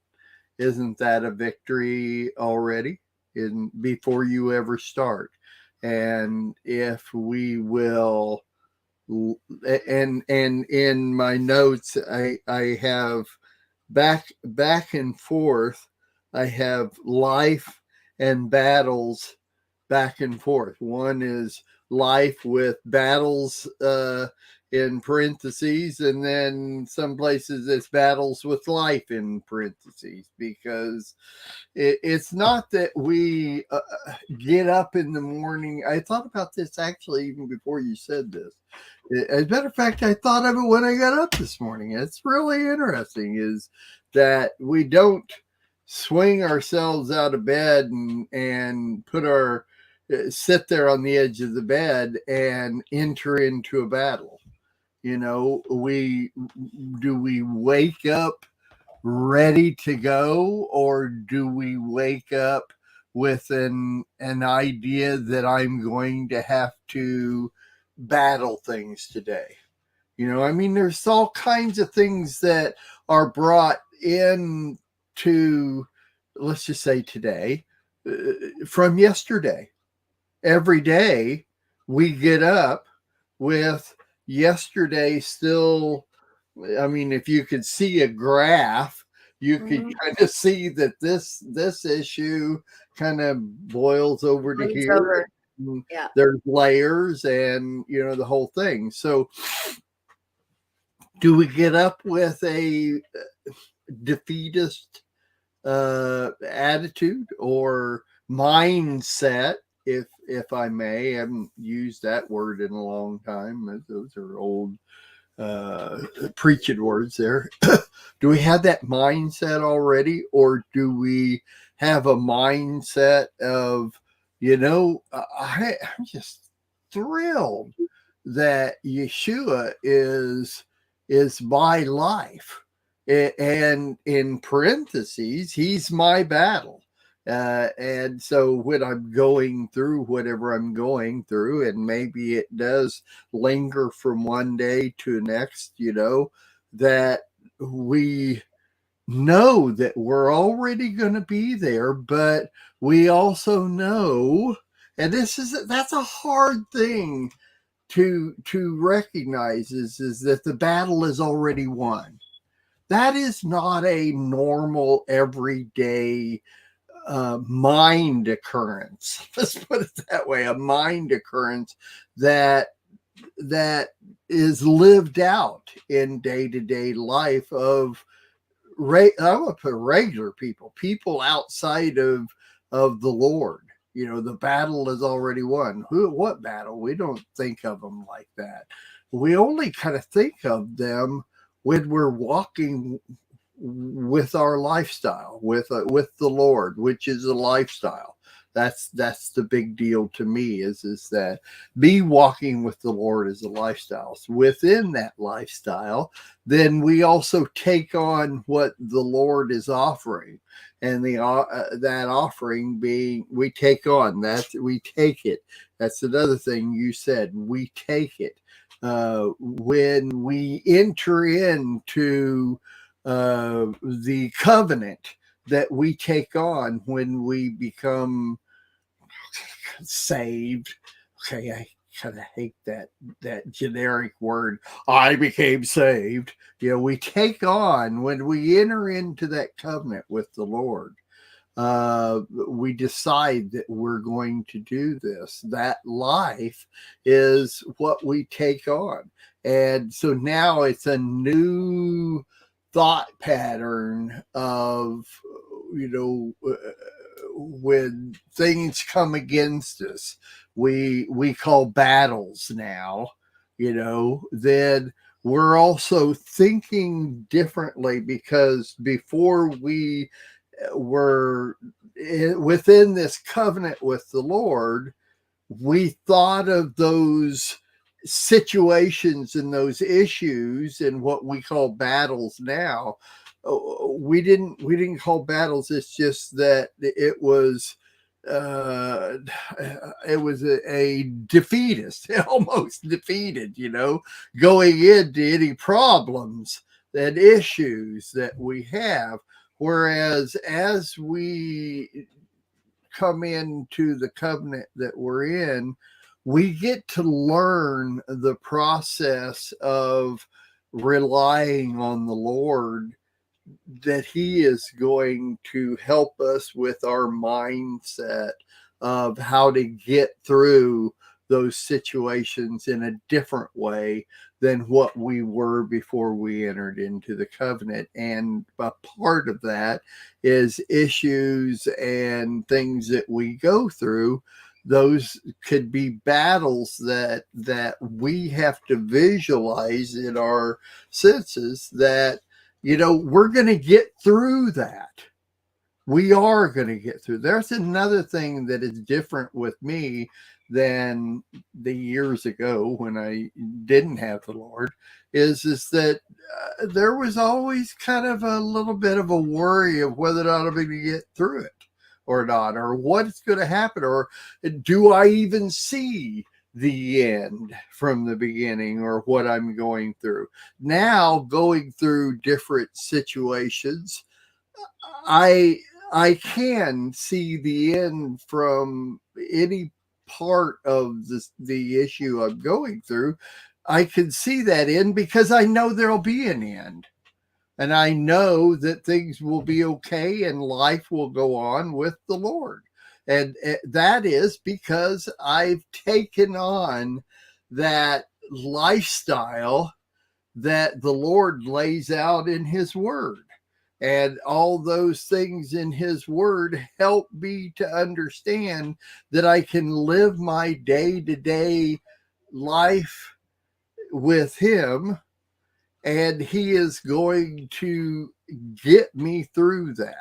isn't that a victory already before you ever start? And if we will, and in my notes, I have back and forth. I have life and battles back and forth. One is life with battles in parentheses, and then some places it's battles with life in parentheses, because it's not that we get up in the morning. I thought about this actually even before you said this. As a matter of fact, I thought of it when I got up this morning. It's really interesting is that we don't swing ourselves out of bed and put our sit there on the edge of the bed and enter into a battle. You know, we wake up ready to go, or do we wake up with an idea that I'm going to have to battle things today? You know, I mean, there's all kinds of things that are brought in to, let's just say today, from yesterday. Every day we get up with yesterday still. I mean, if you could see a graph, you could kind of see that this issue kind of boils over to Bleeds here. over. Yeah. There's layers, and you know, the whole thing. So do we get up with a defeatist attitude or mindset, if I may? I haven't used that word in a long time. Those are old preaching words there. Do we have that mindset already, or do we have a mindset of, you know, I'm just thrilled that Yeshua is my life, and in parentheses, he's my battle. And so when I'm going through whatever I'm going through, and maybe it does linger from one day to next, you know, that we know that we're already going to be there, but we also know, and that's a hard thing to recognize, is that the battle is already won. That is not a normal everyday mind occurrence. Let's put it that way: a mind occurrence that is lived out in day-to-day life of I'm gonna put regular people outside of the Lord. You know, the battle is already won. What battle? We don't think of them like that. We only kind of think of them when we're walking with our lifestyle, with the Lord, which is a lifestyle. That's the big deal to me, is that me walking with the Lord is a lifestyle. So within that lifestyle, then we also take on what the Lord is offering, and that offering being, we take on that, we take it. That's another thing you said. We take it when we enter into the covenant that we take on when we become saved. Okay, I kind of hate that generic word. I became saved. You know, we take on, when we enter into that covenant with the Lord, we decide that we're going to do this. That life is what we take on. And so now it's a new thought pattern of, you know, when things come against us, we call battles now, you know, then we're also thinking differently, because before we were within this covenant with the Lord, we thought of those situations and those issues and what we call battles now. We didn't call battles. It's just that uh, it was a defeatist, almost defeated, going into any problems and issues that we have. Whereas as we come into the covenant that we're in, we get to learn the process of relying on the Lord, that he is going to help us with our mindset of how to get through those situations in a different way than what we were before we entered into the covenant. And a part of that is issues and things that we go through. Those could be battles that we have to visualize in our senses, that we're going to get through that. We are going to get through. There's another thing that is different with me than the years ago when I didn't have the Lord, is that there was always kind of a little bit of a worry of whether or not I'm going to get through it or not, or what's going to happen, or do I even see the end from the beginning, or what I'm going through. Now, going through different situations, I can see the end from any part of the issue I'm going through. I can see that end because I know there'll be an end. And I know that things will be okay and life will go on with the Lord. And that is because I've taken on that lifestyle that the Lord lays out in his word. And all those things in his word help me to understand that I can live my day-to-day life with him, and he is going to get me through that.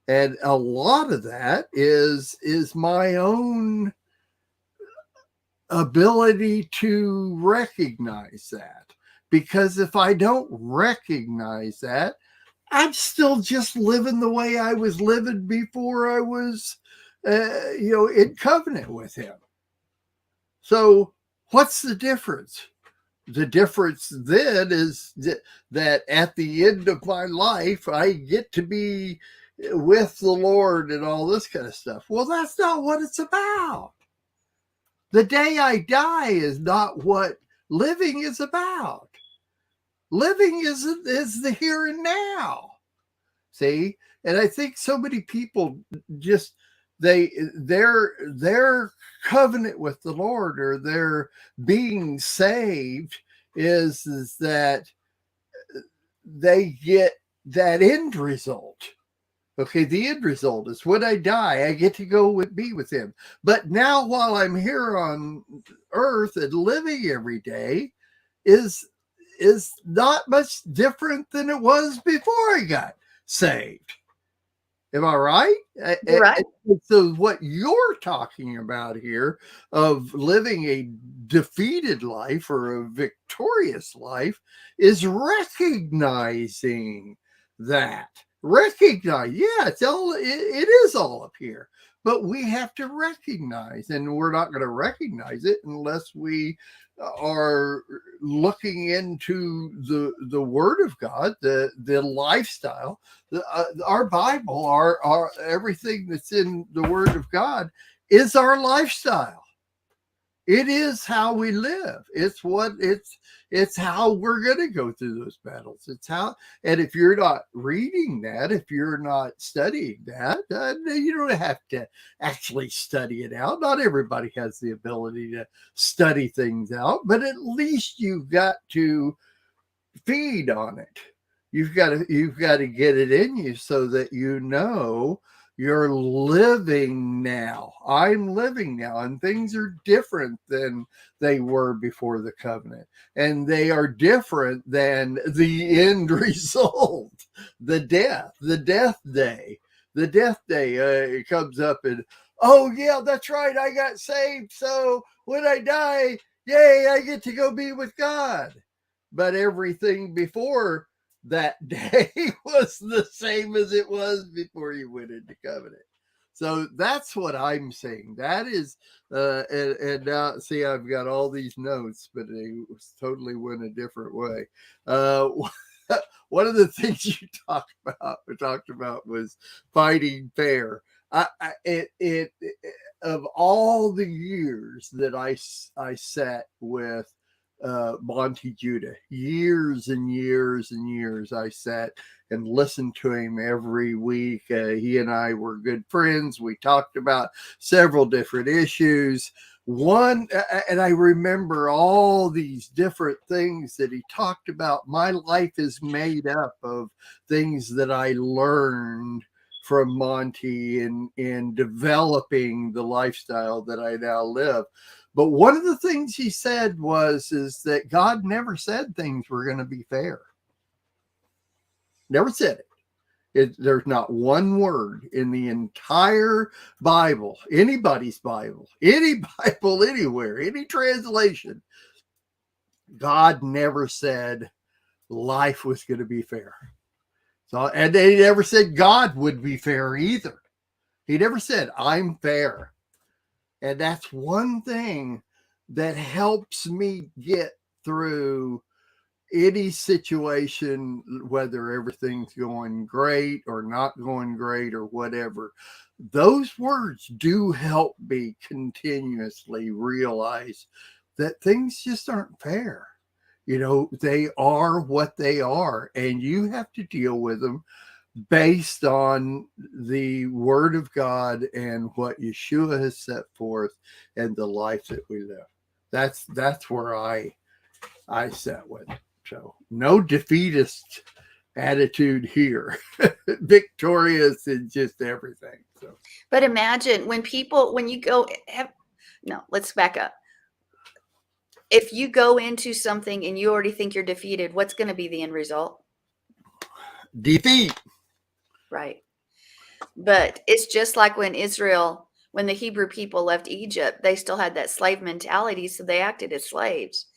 And a lot of that is my own ability to recognize that. Because if I don't recognize that, I'm still just living the way I was living before I was, in covenant with him. So what's the difference? The difference then is that at the end of my life, I get to be with the Lord and all this kind of stuff. Well, that's not what it's about. The day I die is not what living is about. Living is the here and now. See? And I think so many people just their covenant with the Lord, or their being saved, is that they get that end result. Okay, the end result is when I die, I get to go be with him. But now, while I'm here on earth and living every day, is not much different than it was before I got saved. Am I right? You're right. So what you're talking about here, of living a defeated life or a victorious life, is recognizing that. Recognize, yeah, it is all up here. But we have to recognize, and we're not going to recognize it unless we are looking into the Word of God, the lifestyle, our Bible, our everything that's in the Word of God is our lifestyle. It is how we live. It's how we're going to go through those battles. It's how, and if you're not reading that, if you're not studying that, you don't have to actually study it out. Not everybody has the ability to study things out, but at least you've got to feed on it. You've got to get it in you so that you're living now. I'm living now, and things are different than they were before the covenant, and they are different than the end result, the death day. The death day, it comes up in oh yeah, that's right, I got saved, so when I die, yay, I get to go be with God. But everything before that day was the same as it was before you went into covenant. So that's what I'm saying. That is, and now see, I've got all these notes, but they totally went a different way. One of the things you talked about was fighting fair. It of all the years that I sat with Monty Judah, years and years and years I sat and listened to him every week. He and I were good friends. We talked about several different issues. One, and I remember all these different things that he talked about. My life is made up of things that I learned from Monty in developing the lifestyle that I now live. But one of the things he said is that God never said things were going to be fair. Never said it. There's not one word in the entire Bible, anybody's Bible, any Bible anywhere, any translation. God never said life was going to be fair. So, and they never said God would be fair either. He never said, I'm fair. And that's one thing that helps me get through any situation, whether everything's going great or not going great or whatever. Those words do help me continuously realize that things just aren't fair. You know, they are what they are, and you have to deal with them based on the word of God and what Yeshua has set forth and the life that we live. That's where I sat with it. So no defeatist attitude here. Victorious in just everything. So, But imagine when you go, let's back up. If you go into something and you already think you're defeated, what's going to be the end result? Defeat. Right. But it's just like when the Hebrew people left Egypt, they still had that slave mentality, so they acted as slaves.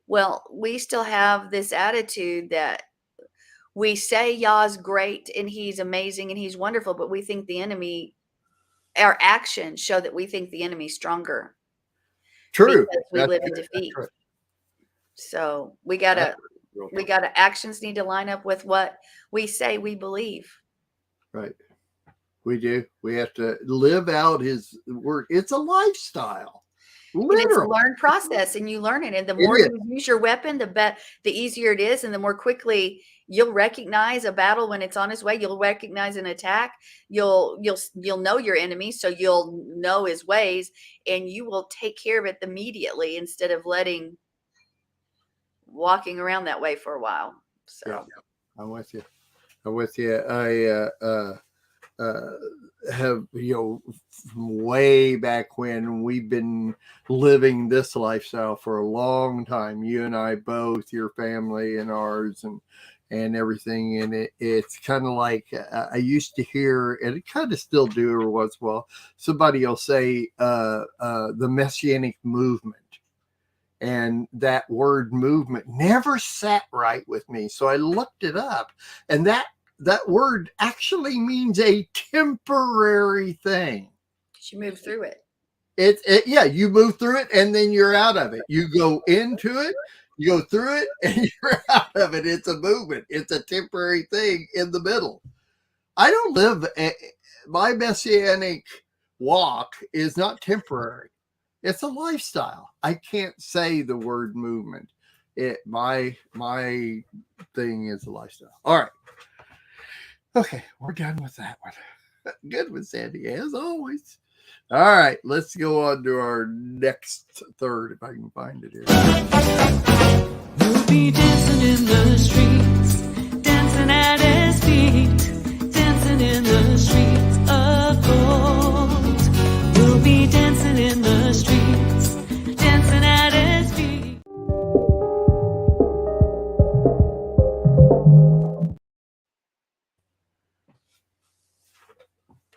Well, we still have this attitude that we say Yah's great and he's amazing and he's wonderful, but we think our actions show that we think the enemy's stronger. True. Because we live in defeat. Right. So we gotta actions need to line up with what we say we believe. Right. We do. We have to live out his word. It's a lifestyle. Literally. And it's a learned process, and you learn it. And the more you use your weapon, the easier it is, and the more quickly you'll recognize a battle when it's on its way. You'll recognize an attack. You'll know your enemy, so you'll know his ways, and you will take care of it immediately instead of walking around that way for a while. So yeah, I'm with you. I have, from way back when, we've been living this lifestyle for a long time. You and I both, your family and ours, and everything. And it's kind of like I used to hear, and it kind of still do every once in a while, somebody will say the Messianic movement. And that word movement never sat right with me. So I looked it up, and that word actually means a temporary thing. You move through it. You move through it, and then you're out of it. You go into it, you go through it, and you're out of it. It's a movement. It's a temporary thing in the middle. I don't live, my Messianic walk is not temporary. It's a lifestyle. I can't say the word movement. My thing is a lifestyle. All right. Okay, we're done with that one. Good with Sandy, as always. All right, let's go on to our next third, if I can find it here. We'll be dancing in the streets, dancing at his feet, dancing in the streets of gold. We'll be dancing in the streets, dancing at his feet.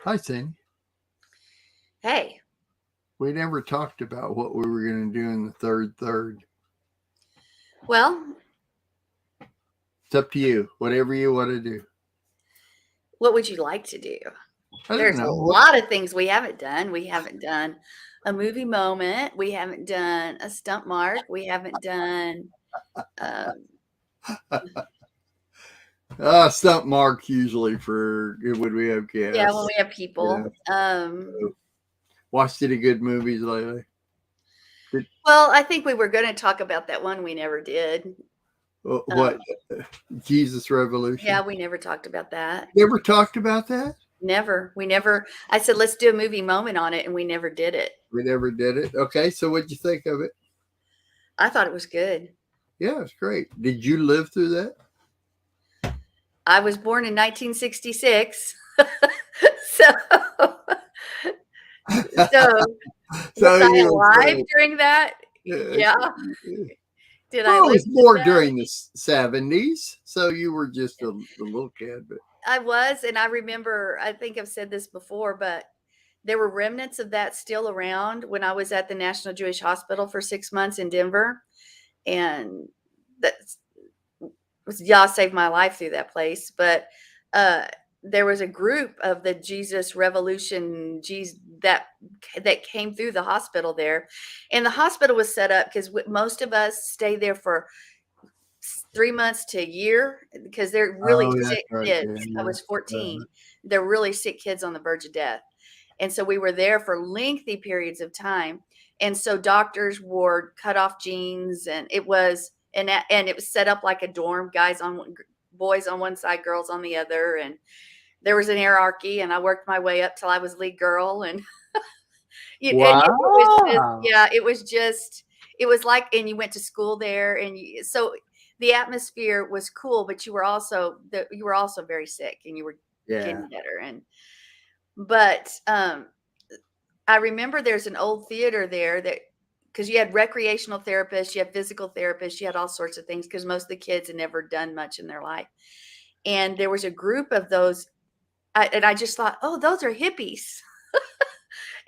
Hi, Sandy. Hey, We never talked about what we were going to do in the third. well, It's up to you. Whatever you want to do. what would you like to do? I don't There's a know. lot of things we haven't done. We haven't done a movie moment. We haven't done a stump mark. We haven't done. Um, Stump Mark usually for when we have guests. yeah, when we have people. Watched any good movies lately? Well, I think we were going to talk about that one we never did. What? Jesus Revolution? Yeah, we never talked about that. Never talked about that? Never. We never. I said, let's do a movie moment on it, and we never did it. We never did it. Okay, so what'd you think of it? I thought it was good. Yeah, it's great. Did you live through that? I was born in 1966. So was I alive during that? Yeah. Did I live was more during the 70s, so you were just a little kid. But I was, and I remember, I think I've said this before, but there were remnants of that still around when I was at the National Jewish Hospital for 6 months in Denver. And Yah saved my life through that place. But there was a group of the Jesus Revolution that came through the hospital there. And the hospital was set up because most of us stay there for 3 months to a year because they're really sick kids. I was 14. They're really sick kids on the verge of death. And so we were there for lengthy periods of time. And so doctors wore cut off jeans, and it was set up like a dorm, boys on one side, girls on the other. And there was an hierarchy, and I worked my way up till I was lead girl. And wow. it was like, and you went to school there. And so the atmosphere was cool, but you were also very sick, and you were getting better. But I remember there's an old theater there because you had recreational therapists, you had physical therapists, you had all sorts of things because most of the kids had never done much in their life. And there was a group of those, and I just thought, oh, those are hippies.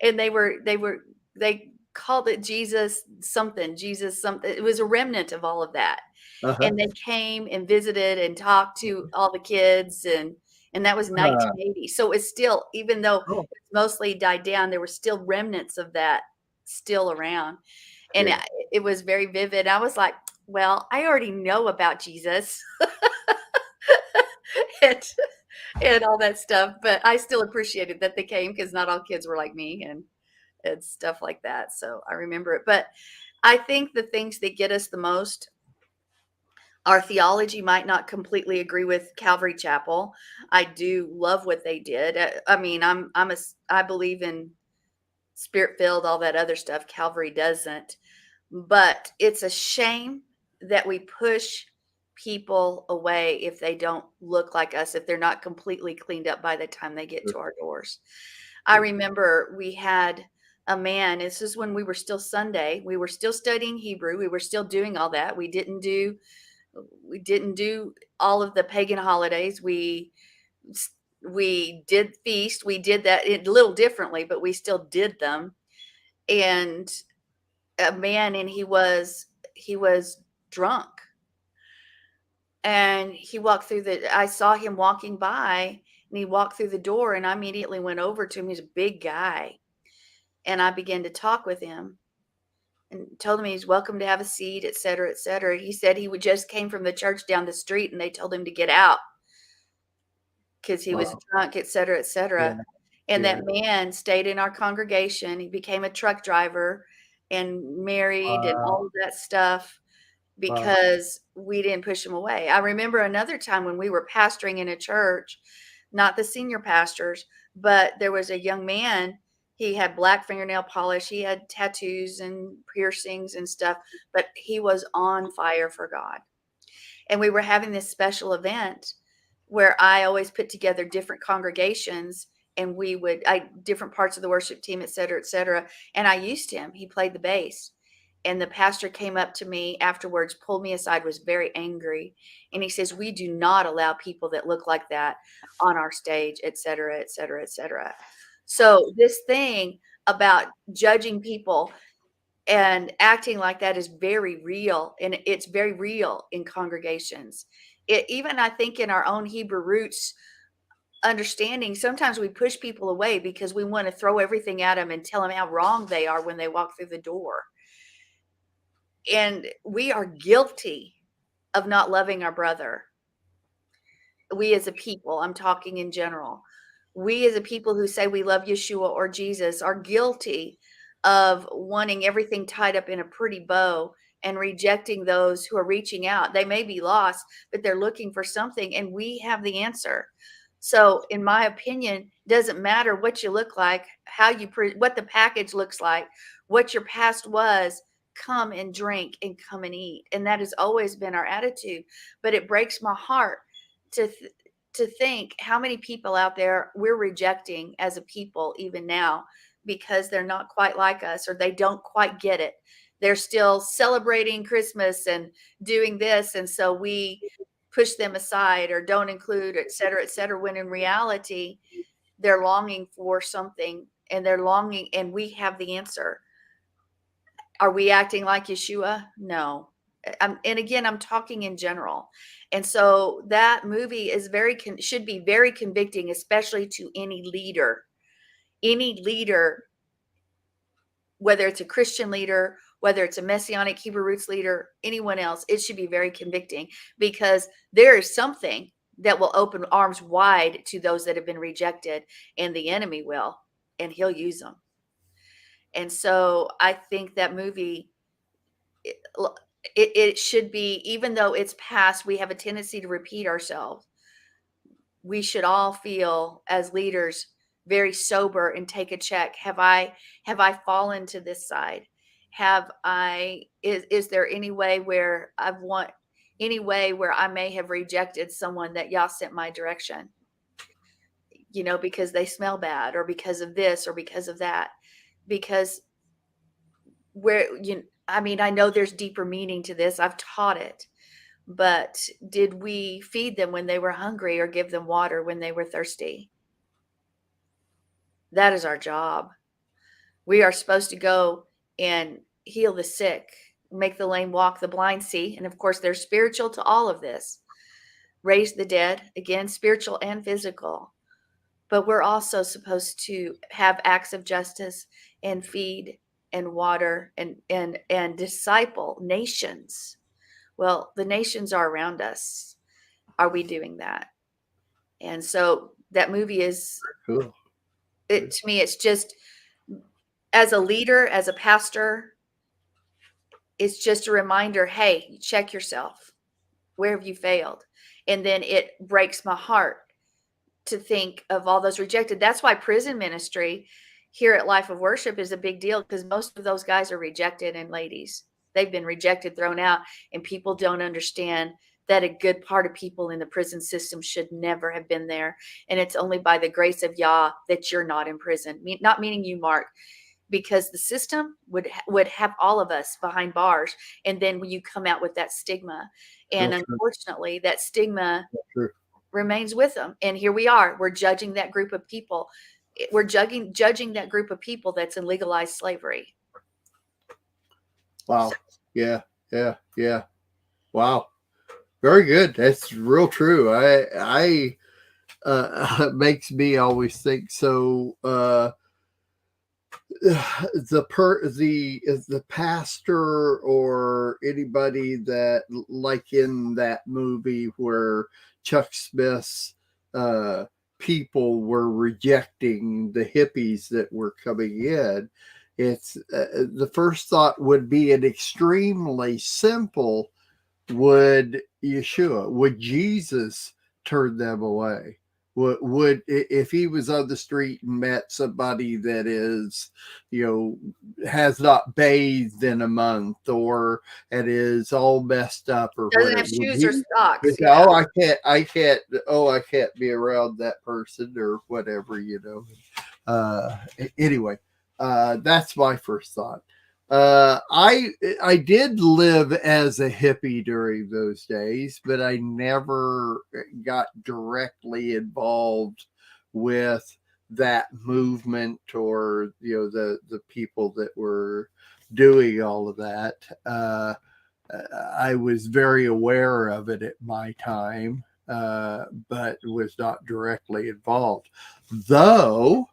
And they called it Jesus something. It was a remnant of all of that. And they came and visited and talked to all the kids, and that was 1980. So it's still, even though it's mostly died down, there were still remnants of that still around. And it was very vivid. I was like, well, I already know about Jesus and all that stuff, but I still appreciated that they came because not all kids were like me and stuff like that. So I remember it. But I think the things that get us the most, our theology might not completely agree with Calvary Chapel. I do love what they did. I mean, I believe in spirit-filled, all that other stuff. Calvary doesn't. But it's a shame that we push people away if they don't look like us, if they're not completely cleaned up by the time they get to our doors. I remember we had a man, this is when we were still Sunday. We were still studying Hebrew. We were still doing all that. We didn't do all of the pagan holidays. We did feast. We did that a little differently, but we still did them. And a man, and he was drunk. And he walked through I saw him walking by, and he walked through the door, and I immediately went over to him. He's a big guy. And I began to talk with him and told him he's welcome to have a seat, et cetera, et cetera. He said he just came from the church down the street, and they told him to get out because he was drunk, et cetera, et cetera. And that man stayed in our congregation. He became a truck driver and married and all of that stuff because we didn't push him away. I remember another time when we were pastoring in a church, not the senior pastors, but there was a young man. He had black fingernail polish. He had tattoos and piercings and stuff, but he was on fire for God. And we were having this special event where I always put together different congregations, and different parts of the worship team, et cetera, et cetera. And I used him. He played the bass. And the pastor came up to me afterwards, pulled me aside, was very angry. And he says, we do not allow people that look like that on our stage, et cetera, et cetera, et cetera. So this thing about judging people and acting like that is very real, and it's very real in congregations. Even I think in our own Hebrew roots understanding, sometimes we push people away because we want to throw everything at them and tell them how wrong they are when they walk through the door. And we are guilty of not loving our brother. We as a people, I'm talking in general, we as a people who say we love Yeshua or Jesus are guilty of wanting everything tied up in a pretty bow and rejecting those who are reaching out. They may be lost, but they're looking for something, and we have the answer. So in my opinion, doesn't matter what you look like, how you what the package looks like, what your past was, come and drink and come and eat. And that has always been our attitude. But it breaks my heart to think how many people out there we're rejecting as a people even now because they're not quite like us, or they don't quite get it. They're still celebrating Christmas and doing this, and so we push them aside or don't include, et cetera, when in reality they're longing for something, and they're longing, and we have the answer. Are we acting like Yeshua? No. And again, I'm talking in general. And so that movie is should be very convicting, especially to any leader, whether it's a Christian leader, whether it's a Messianic Hebrew roots leader, anyone else. It should be very convicting, because there is something that will open arms wide to those that have been rejected, and the enemy will, and he'll use them. And so I think that movie, it should be, even though it's past, we have a tendency to repeat ourselves. We should all feel as leaders very sober and take a check. Have I fallen to this side? Is there any way where I may have rejected someone that y'all sent my direction? Because they smell bad, or because of this, or because of that. Because I know there's deeper meaning to this. I've taught it. But did we feed them when they were hungry, or give them water when they were thirsty? That is our job. We are supposed to go and heal the sick, make the lame walk, the blind see. And of course, there's spiritual to all of this. Raise the dead, again, spiritual and physical. But we're also supposed to have acts of justice and feed and water and disciple nations. Well, the nations are around us. Are we doing that? And so that movie is Cool. To me, it's just, as a leader, as a pastor, it's just a reminder, hey, check yourself. Where have you failed? And then it breaks my heart to think of all those rejected. That's why prison ministry here at Life of Worship is a big deal, because most of those guys are rejected, and ladies. They've been rejected, thrown out, and people don't understand that a good part of people in the prison system should never have been there. And it's only by the grace of Yah that you're not in prison. Not meaning you, Mark, because the system would have all of us behind bars. And then when you come out with that stigma, and unfortunately that stigma remains with them. And here we are, we're judging that group of people. We're judging that group of people that's in legalized slavery. Wow. Yeah. Wow. Very good. That's real true. I makes me always think so. The pastor or anybody that, like in that movie where Chuck Smith's people were rejecting the hippies that were coming in, it's the first thought would be an extremely simple: would Jesus turn them away? Would if he was on the street and met somebody that is, has not bathed in a month, or and is all messed up, or doesn't have shoes or socks? Yeah. I can't be around that person, or whatever, Anyway, that's my first thought. I did live as a hippie during those days, but I never got directly involved with that movement, or the people that were doing all of that. I was very aware of it at my time, but was not directly involved. Though,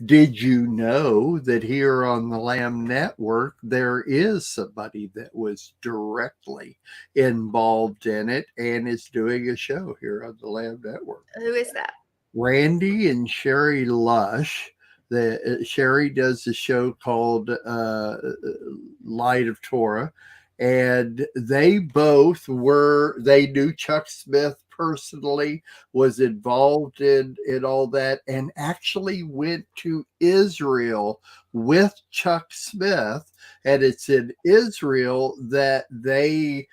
did you know that here on the Lamb Network, there is somebody that was directly involved in it and is doing a show here on the Lamb Network? Who is that? Randy and Sherry Lush. Sherry does a show called Light of Torah, and they knew Chuck Smith personally, was involved in all that, and actually went to Israel with Chuck Smith. And it's in Israel that they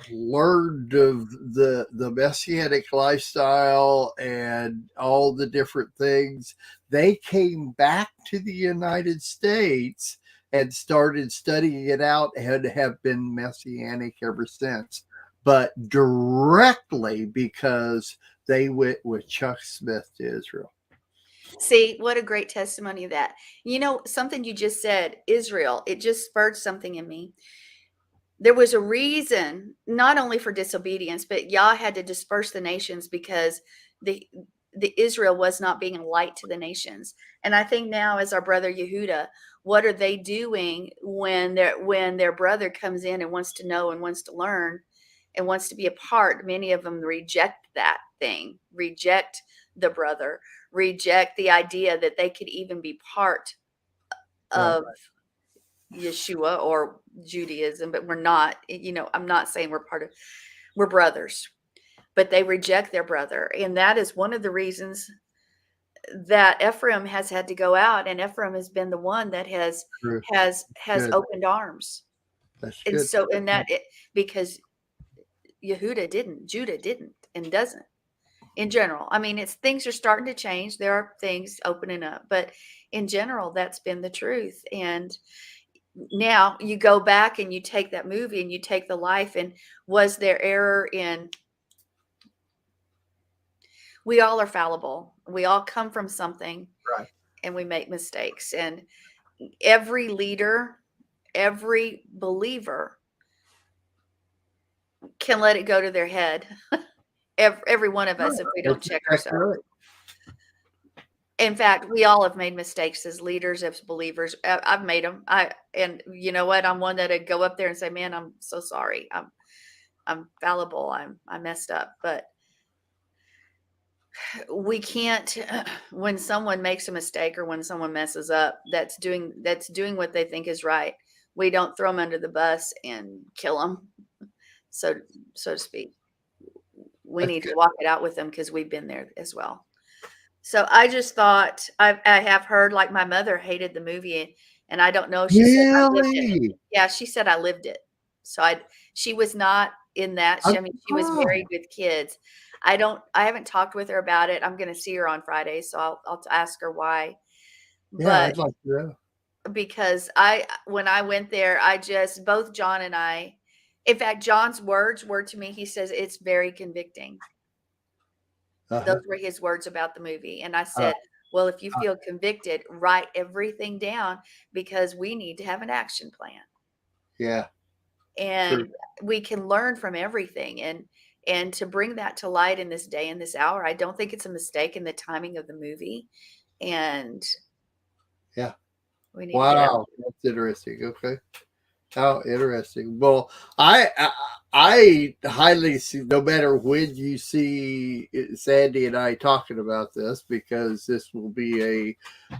learned of the messianic lifestyle and all the different things. They came back to the United States and started studying it out, and have been messianic ever since, but directly because they went with Chuck Smith to Israel. See, what a great testimony of that. Something you just said, Israel, it just spurred something in me. There was a reason, not only for disobedience, but Yah had to disperse the nations because the Israel was not being a light to the nations. And I think now, as our brother Yehuda, what are they doing when their brother comes in and wants to know and wants to learn and wants to be a part? Many of them reject that thing, reject the brother, reject the idea that they could even be part of Yeshua or Judaism, but we're not. I'm not saying we're brothers, but they reject their brother. And that is one of the reasons that Ephraim has had to go out, and Ephraim has been the one that has opened arms. That's and good. so because Judah didn't and doesn't in general. I mean, things are starting to change. There are things opening up, but in general, that's been the truth. And now you go back and you take that movie and you take the life, and was there error in? We all are fallible. We all come from something, Right. And we make mistakes. And every leader, every believer can let it go to their head. Every one of us, if we don't check ourselves. Right. In fact, we all have made mistakes as leaders, as believers. I've made them. And you know what? I'm one that'd go up there and say, "Man, I'm so sorry. I'm fallible. I messed up." But we can't. When someone makes a mistake or when someone messes up, that's doing what they think is right. We don't throw them under the bus and kill them, so to speak. We need to walk it out with them because we've been there as well. So I just thought, I have heard, like, my mother hated the movie, and I don't know. She said I lived it. Yeah, she said I lived it. So she was not in that. She was married with kids. I haven't talked with her about it. I'm going to see her on Friday, so I'll ask her why. Yeah, I'd like to know. Because when I went there, both John and I, in fact, John's words were to me, he says, it's very convicting. Those were his words about the movie. And I said, well, if you feel convicted, write everything down, because we need to have an action plan. Yeah. And we can learn from everything. And to bring that to light in this day and this hour, I don't think it's a mistake in the timing of the movie. And yeah. We need wow. That's interesting. Okay. How interesting. Well, I highly see, no matter when you see Sandy and I talking about this, because this will be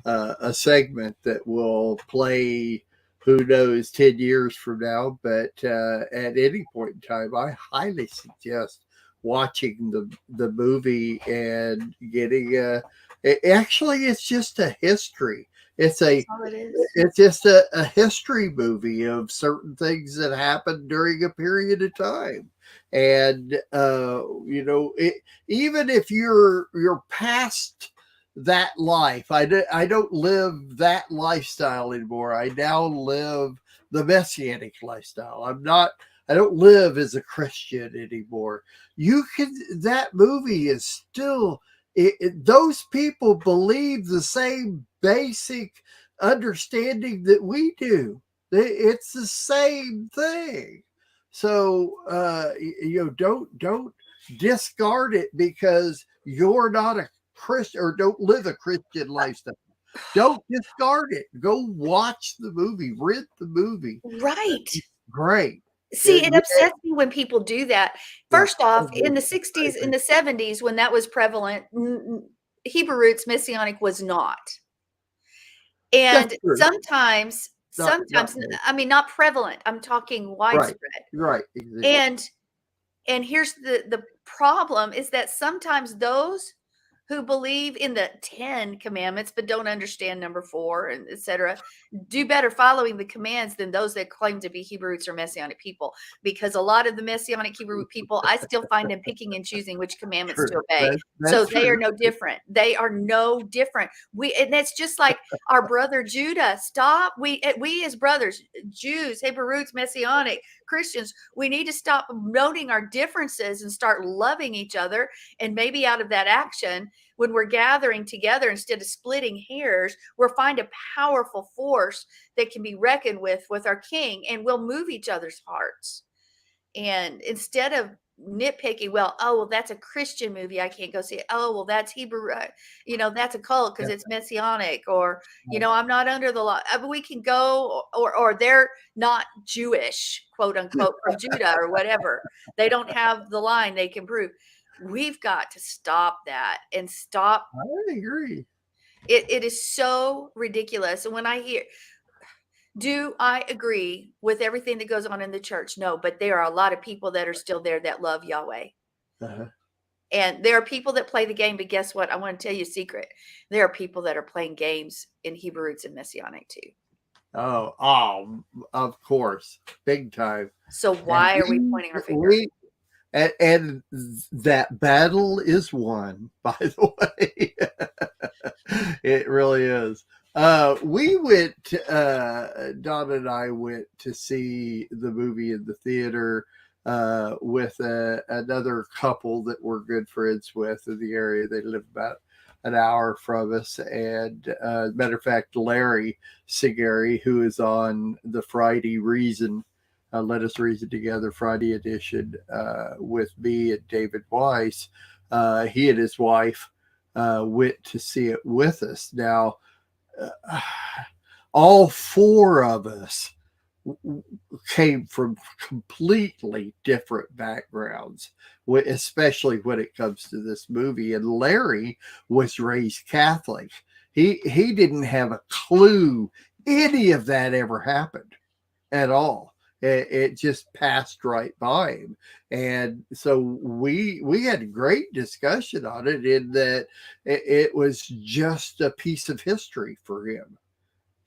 a segment that will play, who knows, 10 years from now. But at any point in time, I highly suggest watching the movie and getting actually, it's just a history. It's just a history movie of certain things that happened during a period of time. And, even if you're past that life, I don't live that lifestyle anymore. I now live the messianic lifestyle. I don't live as a Christian anymore. That movie is still those people believe the same basic understanding that we do. It's the same thing. So don't discard it because you're not a Christian or don't live a Christian lifestyle. Don't discard it. Go watch the movie, rent the movie. Right. Great. See, it upsets me when people do that. First off, in the I 60s, in agree. the 70s, when that was prevalent, Hebrew roots, Messianic was not. And That's true. sometimes, Not I mean, not prevalent. I'm talking widespread. right. Exactly. And here's the problem is that sometimes those who believe in the 10 commandments but don't understand number 4 and etc. do better following the commands than those that claim to be Hebrews or Messianic people, because a lot of the Messianic Hebrew people, I still find them picking and choosing which commandments to True. obey. That's So true. they are no different. They are no different. And it's just like our brother Judah. Stop. We as brothers, Jews, Hebrew roots, Messianic Christians, we need to stop noting our differences and start loving each other. And maybe out of that action, when we're gathering together, instead of splitting hairs, we'll find a powerful force that can be reckoned with our King, and we'll move each other's hearts. And instead of nitpicking, well, that's a Christian movie, I can't go see it. Oh, well, that's Hebrew, that's a cult because it's Messianic, or, I'm not under the law. We can go, or they're not Jewish, quote unquote, from Judah or whatever. They don't have the line they can prove. We've got to stop that and stop. I agree. It is so ridiculous. And when I hear, do I agree with everything that goes on in the church? No, but there are a lot of people that are still there that love Yahweh. Uh-huh. And there are people that play the game, but guess what? I want to tell you a secret. There are people that are playing games in Hebrew roots and Messianic too. Oh, of course. Big time. So why are we pointing our finger? And that battle is won, by the way. It really is. We went, Don and I went to see the movie in the theater with another couple that we're good friends with in the area. They live about an hour from us. And matter of fact, Larry Sigari, who is on the Friday Reason, Let Us Reason Together Friday edition with me and David Weiss, he and his wife went to see it with us. Now, all 4 of us came from completely different backgrounds, especially when it comes to this movie. And Larry was raised Catholic. He didn't have a clue any of that ever happened at all. It just passed right by him. And so we had a great discussion on it, in that it was just a piece of history for him.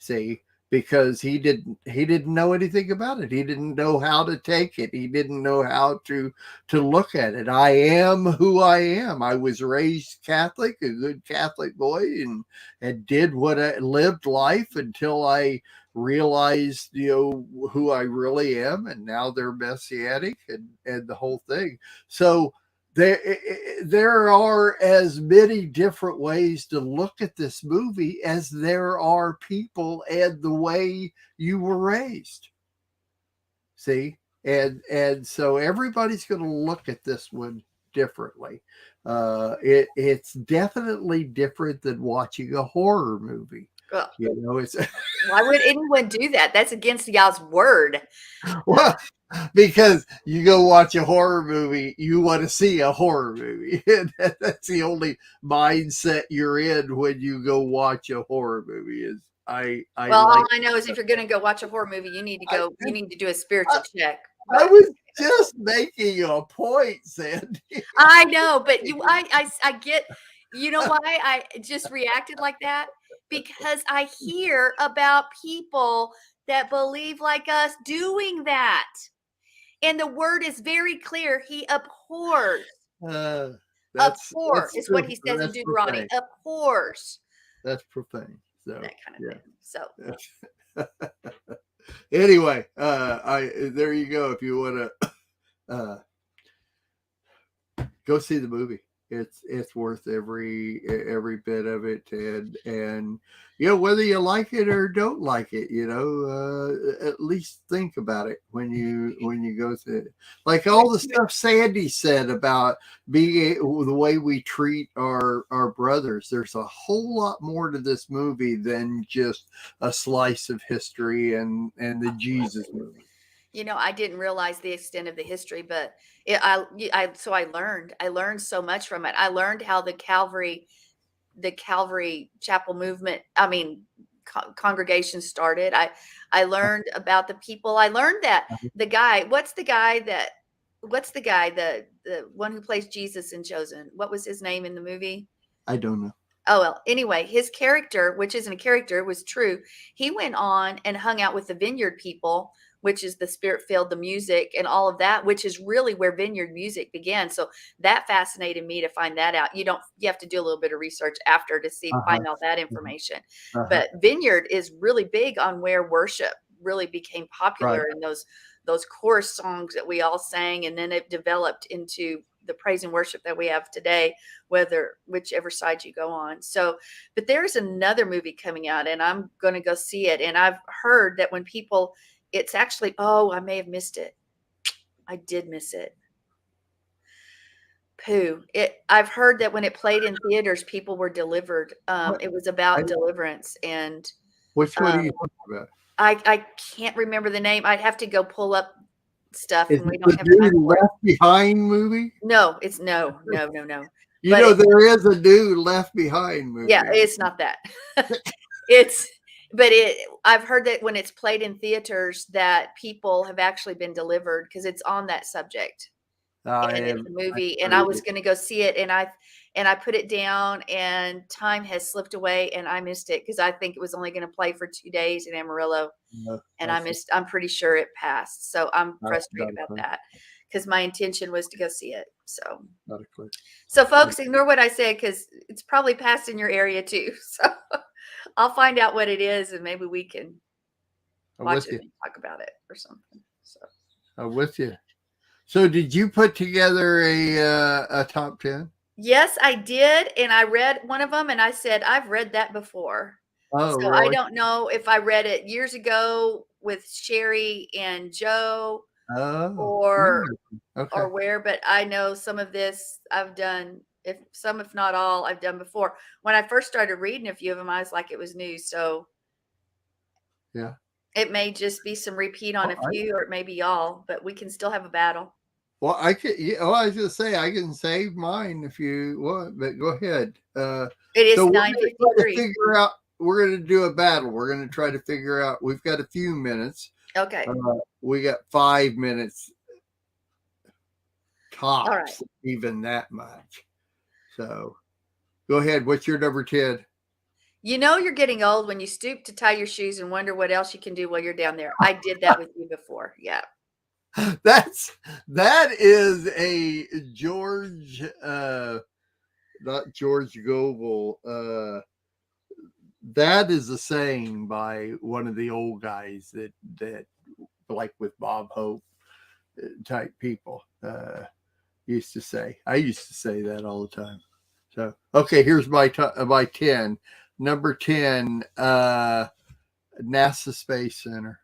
See, because he didn't know anything about it. He didn't know how to take it. He didn't know how to look at it. I am who I am. I was raised Catholic, a good Catholic boy, and did what I lived life until I realized, who I really am. And now they're Messianic and the whole thing. So there are as many different ways to look at this movie as there are people and the way you were raised. See? And so everybody's going to look at this one differently. It's definitely different than watching a horror movie. Well, it's why would anyone do that? That's against y'all's word. Well, because you go watch a horror movie, you want to see a horror movie. That's the only mindset you're in when you go watch a horror movie. Is all I know is if you're going to go watch a horror movie, you need to do a spiritual check. I was just making a point, Sandy. I know, but I get, you know why I just reacted like that? Because I hear about people that believe like us doing that. And the word is very clear. He abhors. Abhor is what he says in Deuteronomy. Abhors. That's profane. So that kind of thing. So anyway, there you go. If you want to go see the movie, it's worth every bit of it, and whether you like it or don't like it, at least think about it when you go through it. Like all the stuff Sandy said about being the way we treat our brothers. There's a whole lot more to this movie than just a slice of history and the Jesus movie. I didn't realize the extent of the history, but so I learned so much from it. I learned how the Calvary Chapel movement, congregation started. I learned about the people. I learned that what's the guy, the one who plays Jesus in Chosen? What was his name in the movie? I don't know. Oh, well, anyway, his character, which isn't a character, was true. He went on and hung out with the Vineyard people, which is the spirit-filled, the music and all of that, which is really where Vineyard music began. So that fascinated me to find that out. You have to do a little bit of research after to find all that information. But Vineyard is really big on where worship really became popular in those chorus songs that we all sang. And then it developed into the praise and worship that we have today, whichever side you go on. So, but there's another movie coming out and I'm going to go see it. And I've heard that when people, it's actually, I may have missed it. I did miss it. I've heard that when it played in theaters, people were delivered. It was about deliverance. And which one are you talking about? I can't remember the name. I'd have to go pull up stuff. Is and we it don't the have new time for it. Left Behind movie? No, it's no. There is a new Left Behind movie. Yeah, it's not that. I've heard that when it's played in theaters that people have actually been delivered because it's on that subject. And it's a movie, and I was going to go see it, and I put it down, and time has slipped away, and I missed it because I think it was only going to play for 2 days in Amarillo, and I'm pretty sure it passed. So I'm frustrated about that because my intention was to go see it. So not a clue. So folks, ignore what I said because it's probably passed in your area too. So I'll find out what it is, and maybe we can watch it and talk about it or something. So I'm with you. So did you put together a top 10? Yes, I did. And I read one of them and I said, I've read that before. Oh, so really? I don't know if I read it years ago with Sherry and Joe or where, but I know some of this I've done, if not all, I've done before. When I first started reading a few of them, I was like, it was new. So yeah, it may just be some repeat on a few, or it may be all, but we can still have a battle. Well, I could. I was going to say I can save mine if you want, but go ahead. It is 9:53. We're going to do a battle. We're going to try to figure out. We've got a few minutes. Okay. We got 5 minutes tops. All right. Even that much. So, go ahead. What's your number 10? You're getting old when you stoop to tie your shoes and wonder what else you can do while you're down there. I did that with you before. Yeah. That is a George, not George Goebel. That is a saying by one of the old guys that like with Bob Hope type people used to say. I used to say that all the time. So okay, here's my 10. Number 10, NASA Space Center.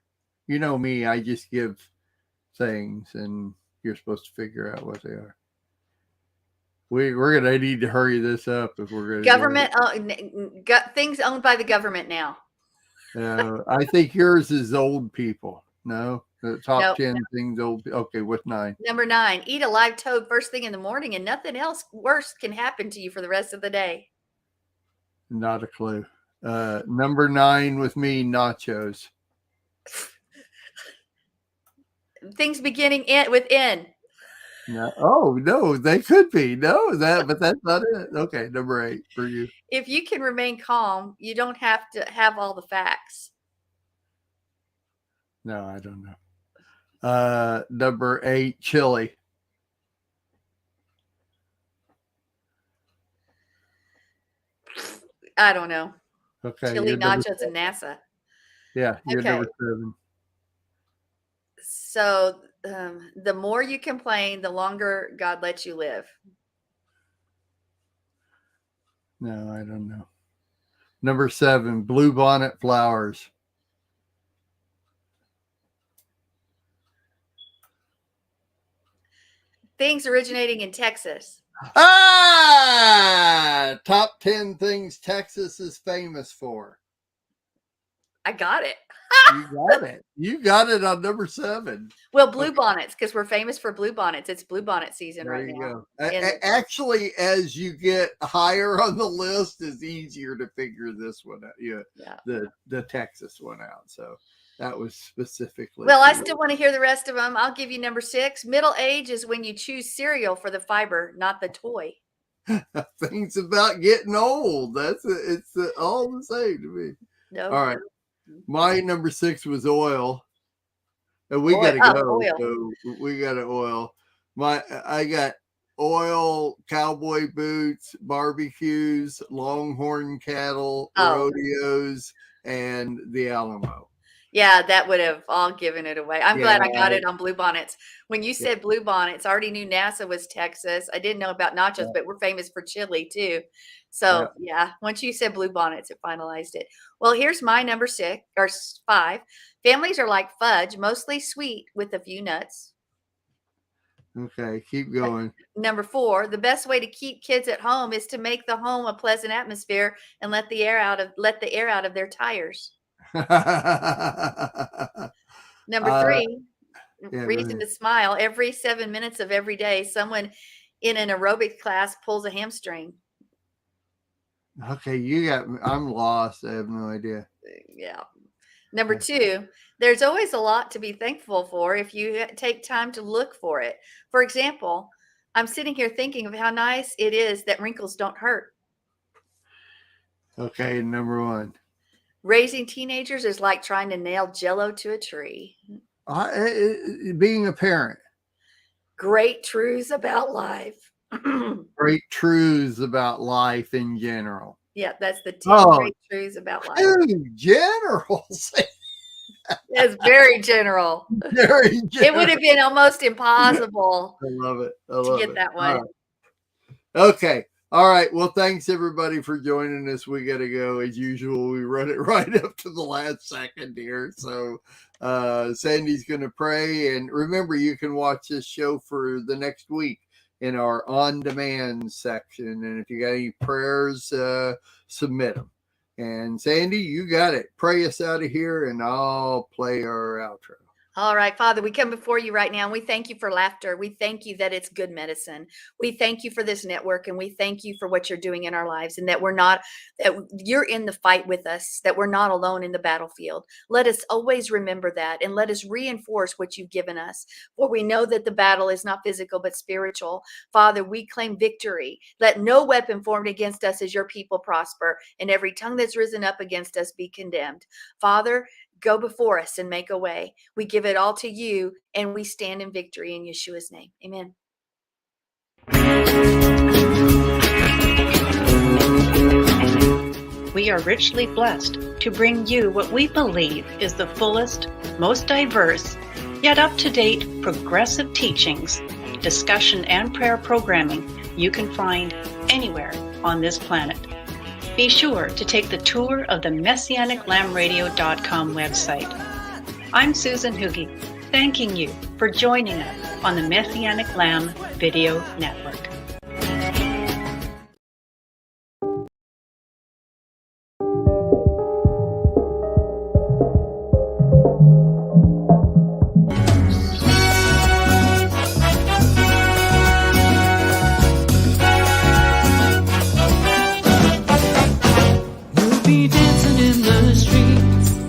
You know me, I just give things and you're supposed to figure out what they are. We're gonna need to hurry this up if we're gonna things owned by the government now. I think yours is old people. No, the top 10 things old. Okay, what's 9? Number 9, eat a live toad first thing in the morning and nothing else worse can happen to you for the rest of the day. Not a clue. Number 9 with me, nachos. Things beginning with N. No. Oh no, they could be. No, but that's not it. Okay, number 8 for you. If you can remain calm, you don't have to have all the facts. No, I don't know. Number 8, chili. I don't know. Okay. Chili, nachos, and NASA. Yeah, you're number 7. So the more you complain, the longer God lets you live. No, I don't know. Number 7, bluebonnet flowers. Things originating in Texas. Top 10 things Texas is famous for. I got it. You got it. You got it on number 7. Well, bluebonnets, because we're famous for bluebonnets. It's bluebonnet season right now. Actually, as you get higher on the list, it's easier to figure this one out. The Texas one out. So that was specifically. Well, I still want to hear the rest of them. I'll give you number 6. Middle age is when you choose cereal for the fiber, not the toy. Things about getting old. It's all the same to me. No. All right. My number 6 was oil. And we got to go. Oil. So we got to oil. I got oil, cowboy boots, barbecues, longhorn cattle, rodeos, and the Alamo. Yeah, that would have all given it away. I'm glad I got it on bluebonnets. When you said bluebonnets, I already knew NASA was Texas. I didn't know about nachos, but we're famous for chili too. So once you said bluebonnets, it finalized it. Well, here's my number 6 or 5. Families are like fudge, mostly sweet with a few nuts. Okay, keep going. Number 4, the best way to keep kids at home is to make the home a pleasant atmosphere and let the air out of their tires. Number 3, reason to smile. Every 7 minutes of every day, someone in an aerobic class pulls a hamstring. Okay, I'm lost. I have no idea. Yeah. Number 2, there's always a lot to be thankful for if you take time to look for it. For example, I'm sitting here thinking of how nice it is that wrinkles don't hurt. Okay, number 1. Raising teenagers is like trying to nail Jell-O to a tree. Being a parent. Great truths about life. Great truths about life in general. Yeah, that's the 10 great truths about life. General. It's very general. Very general. It would have been almost impossible. I love it. To get that one. Right. Okay. All right. Well, thanks everybody for joining us. We got to go as usual. We run it right up to the last second here. So Sandy's going to pray. And remember, you can watch this show for the next week in our on-demand section. And if you got any prayers, submit them. And Sandy, you got it. Pray us out of here and I'll play our outro. All right, Father, we come before you right now and we thank you for laughter. We thank you that it's good medicine. We thank you for this network and we thank you for what you're doing in our lives and that you're in the fight with us, that we're not alone in the battlefield. Let us always remember that and let us reinforce what you've given us. For we know that the battle is not physical but spiritual. Father, we claim victory. Let no weapon formed against us as your people prosper and every tongue that's risen up against us be condemned. Father, go before us and make a way. We give it all to you and we stand in victory in Yeshua's name. Amen. We are richly blessed to bring you what we believe is the fullest, most diverse, yet up-to-date progressive teachings, discussion, and prayer programming you can find anywhere on this planet. Be sure to take the tour of the MessianicLambRadio.com website. I'm Susan Hugie, thanking you for joining us on the Messianic Lamb Video Network.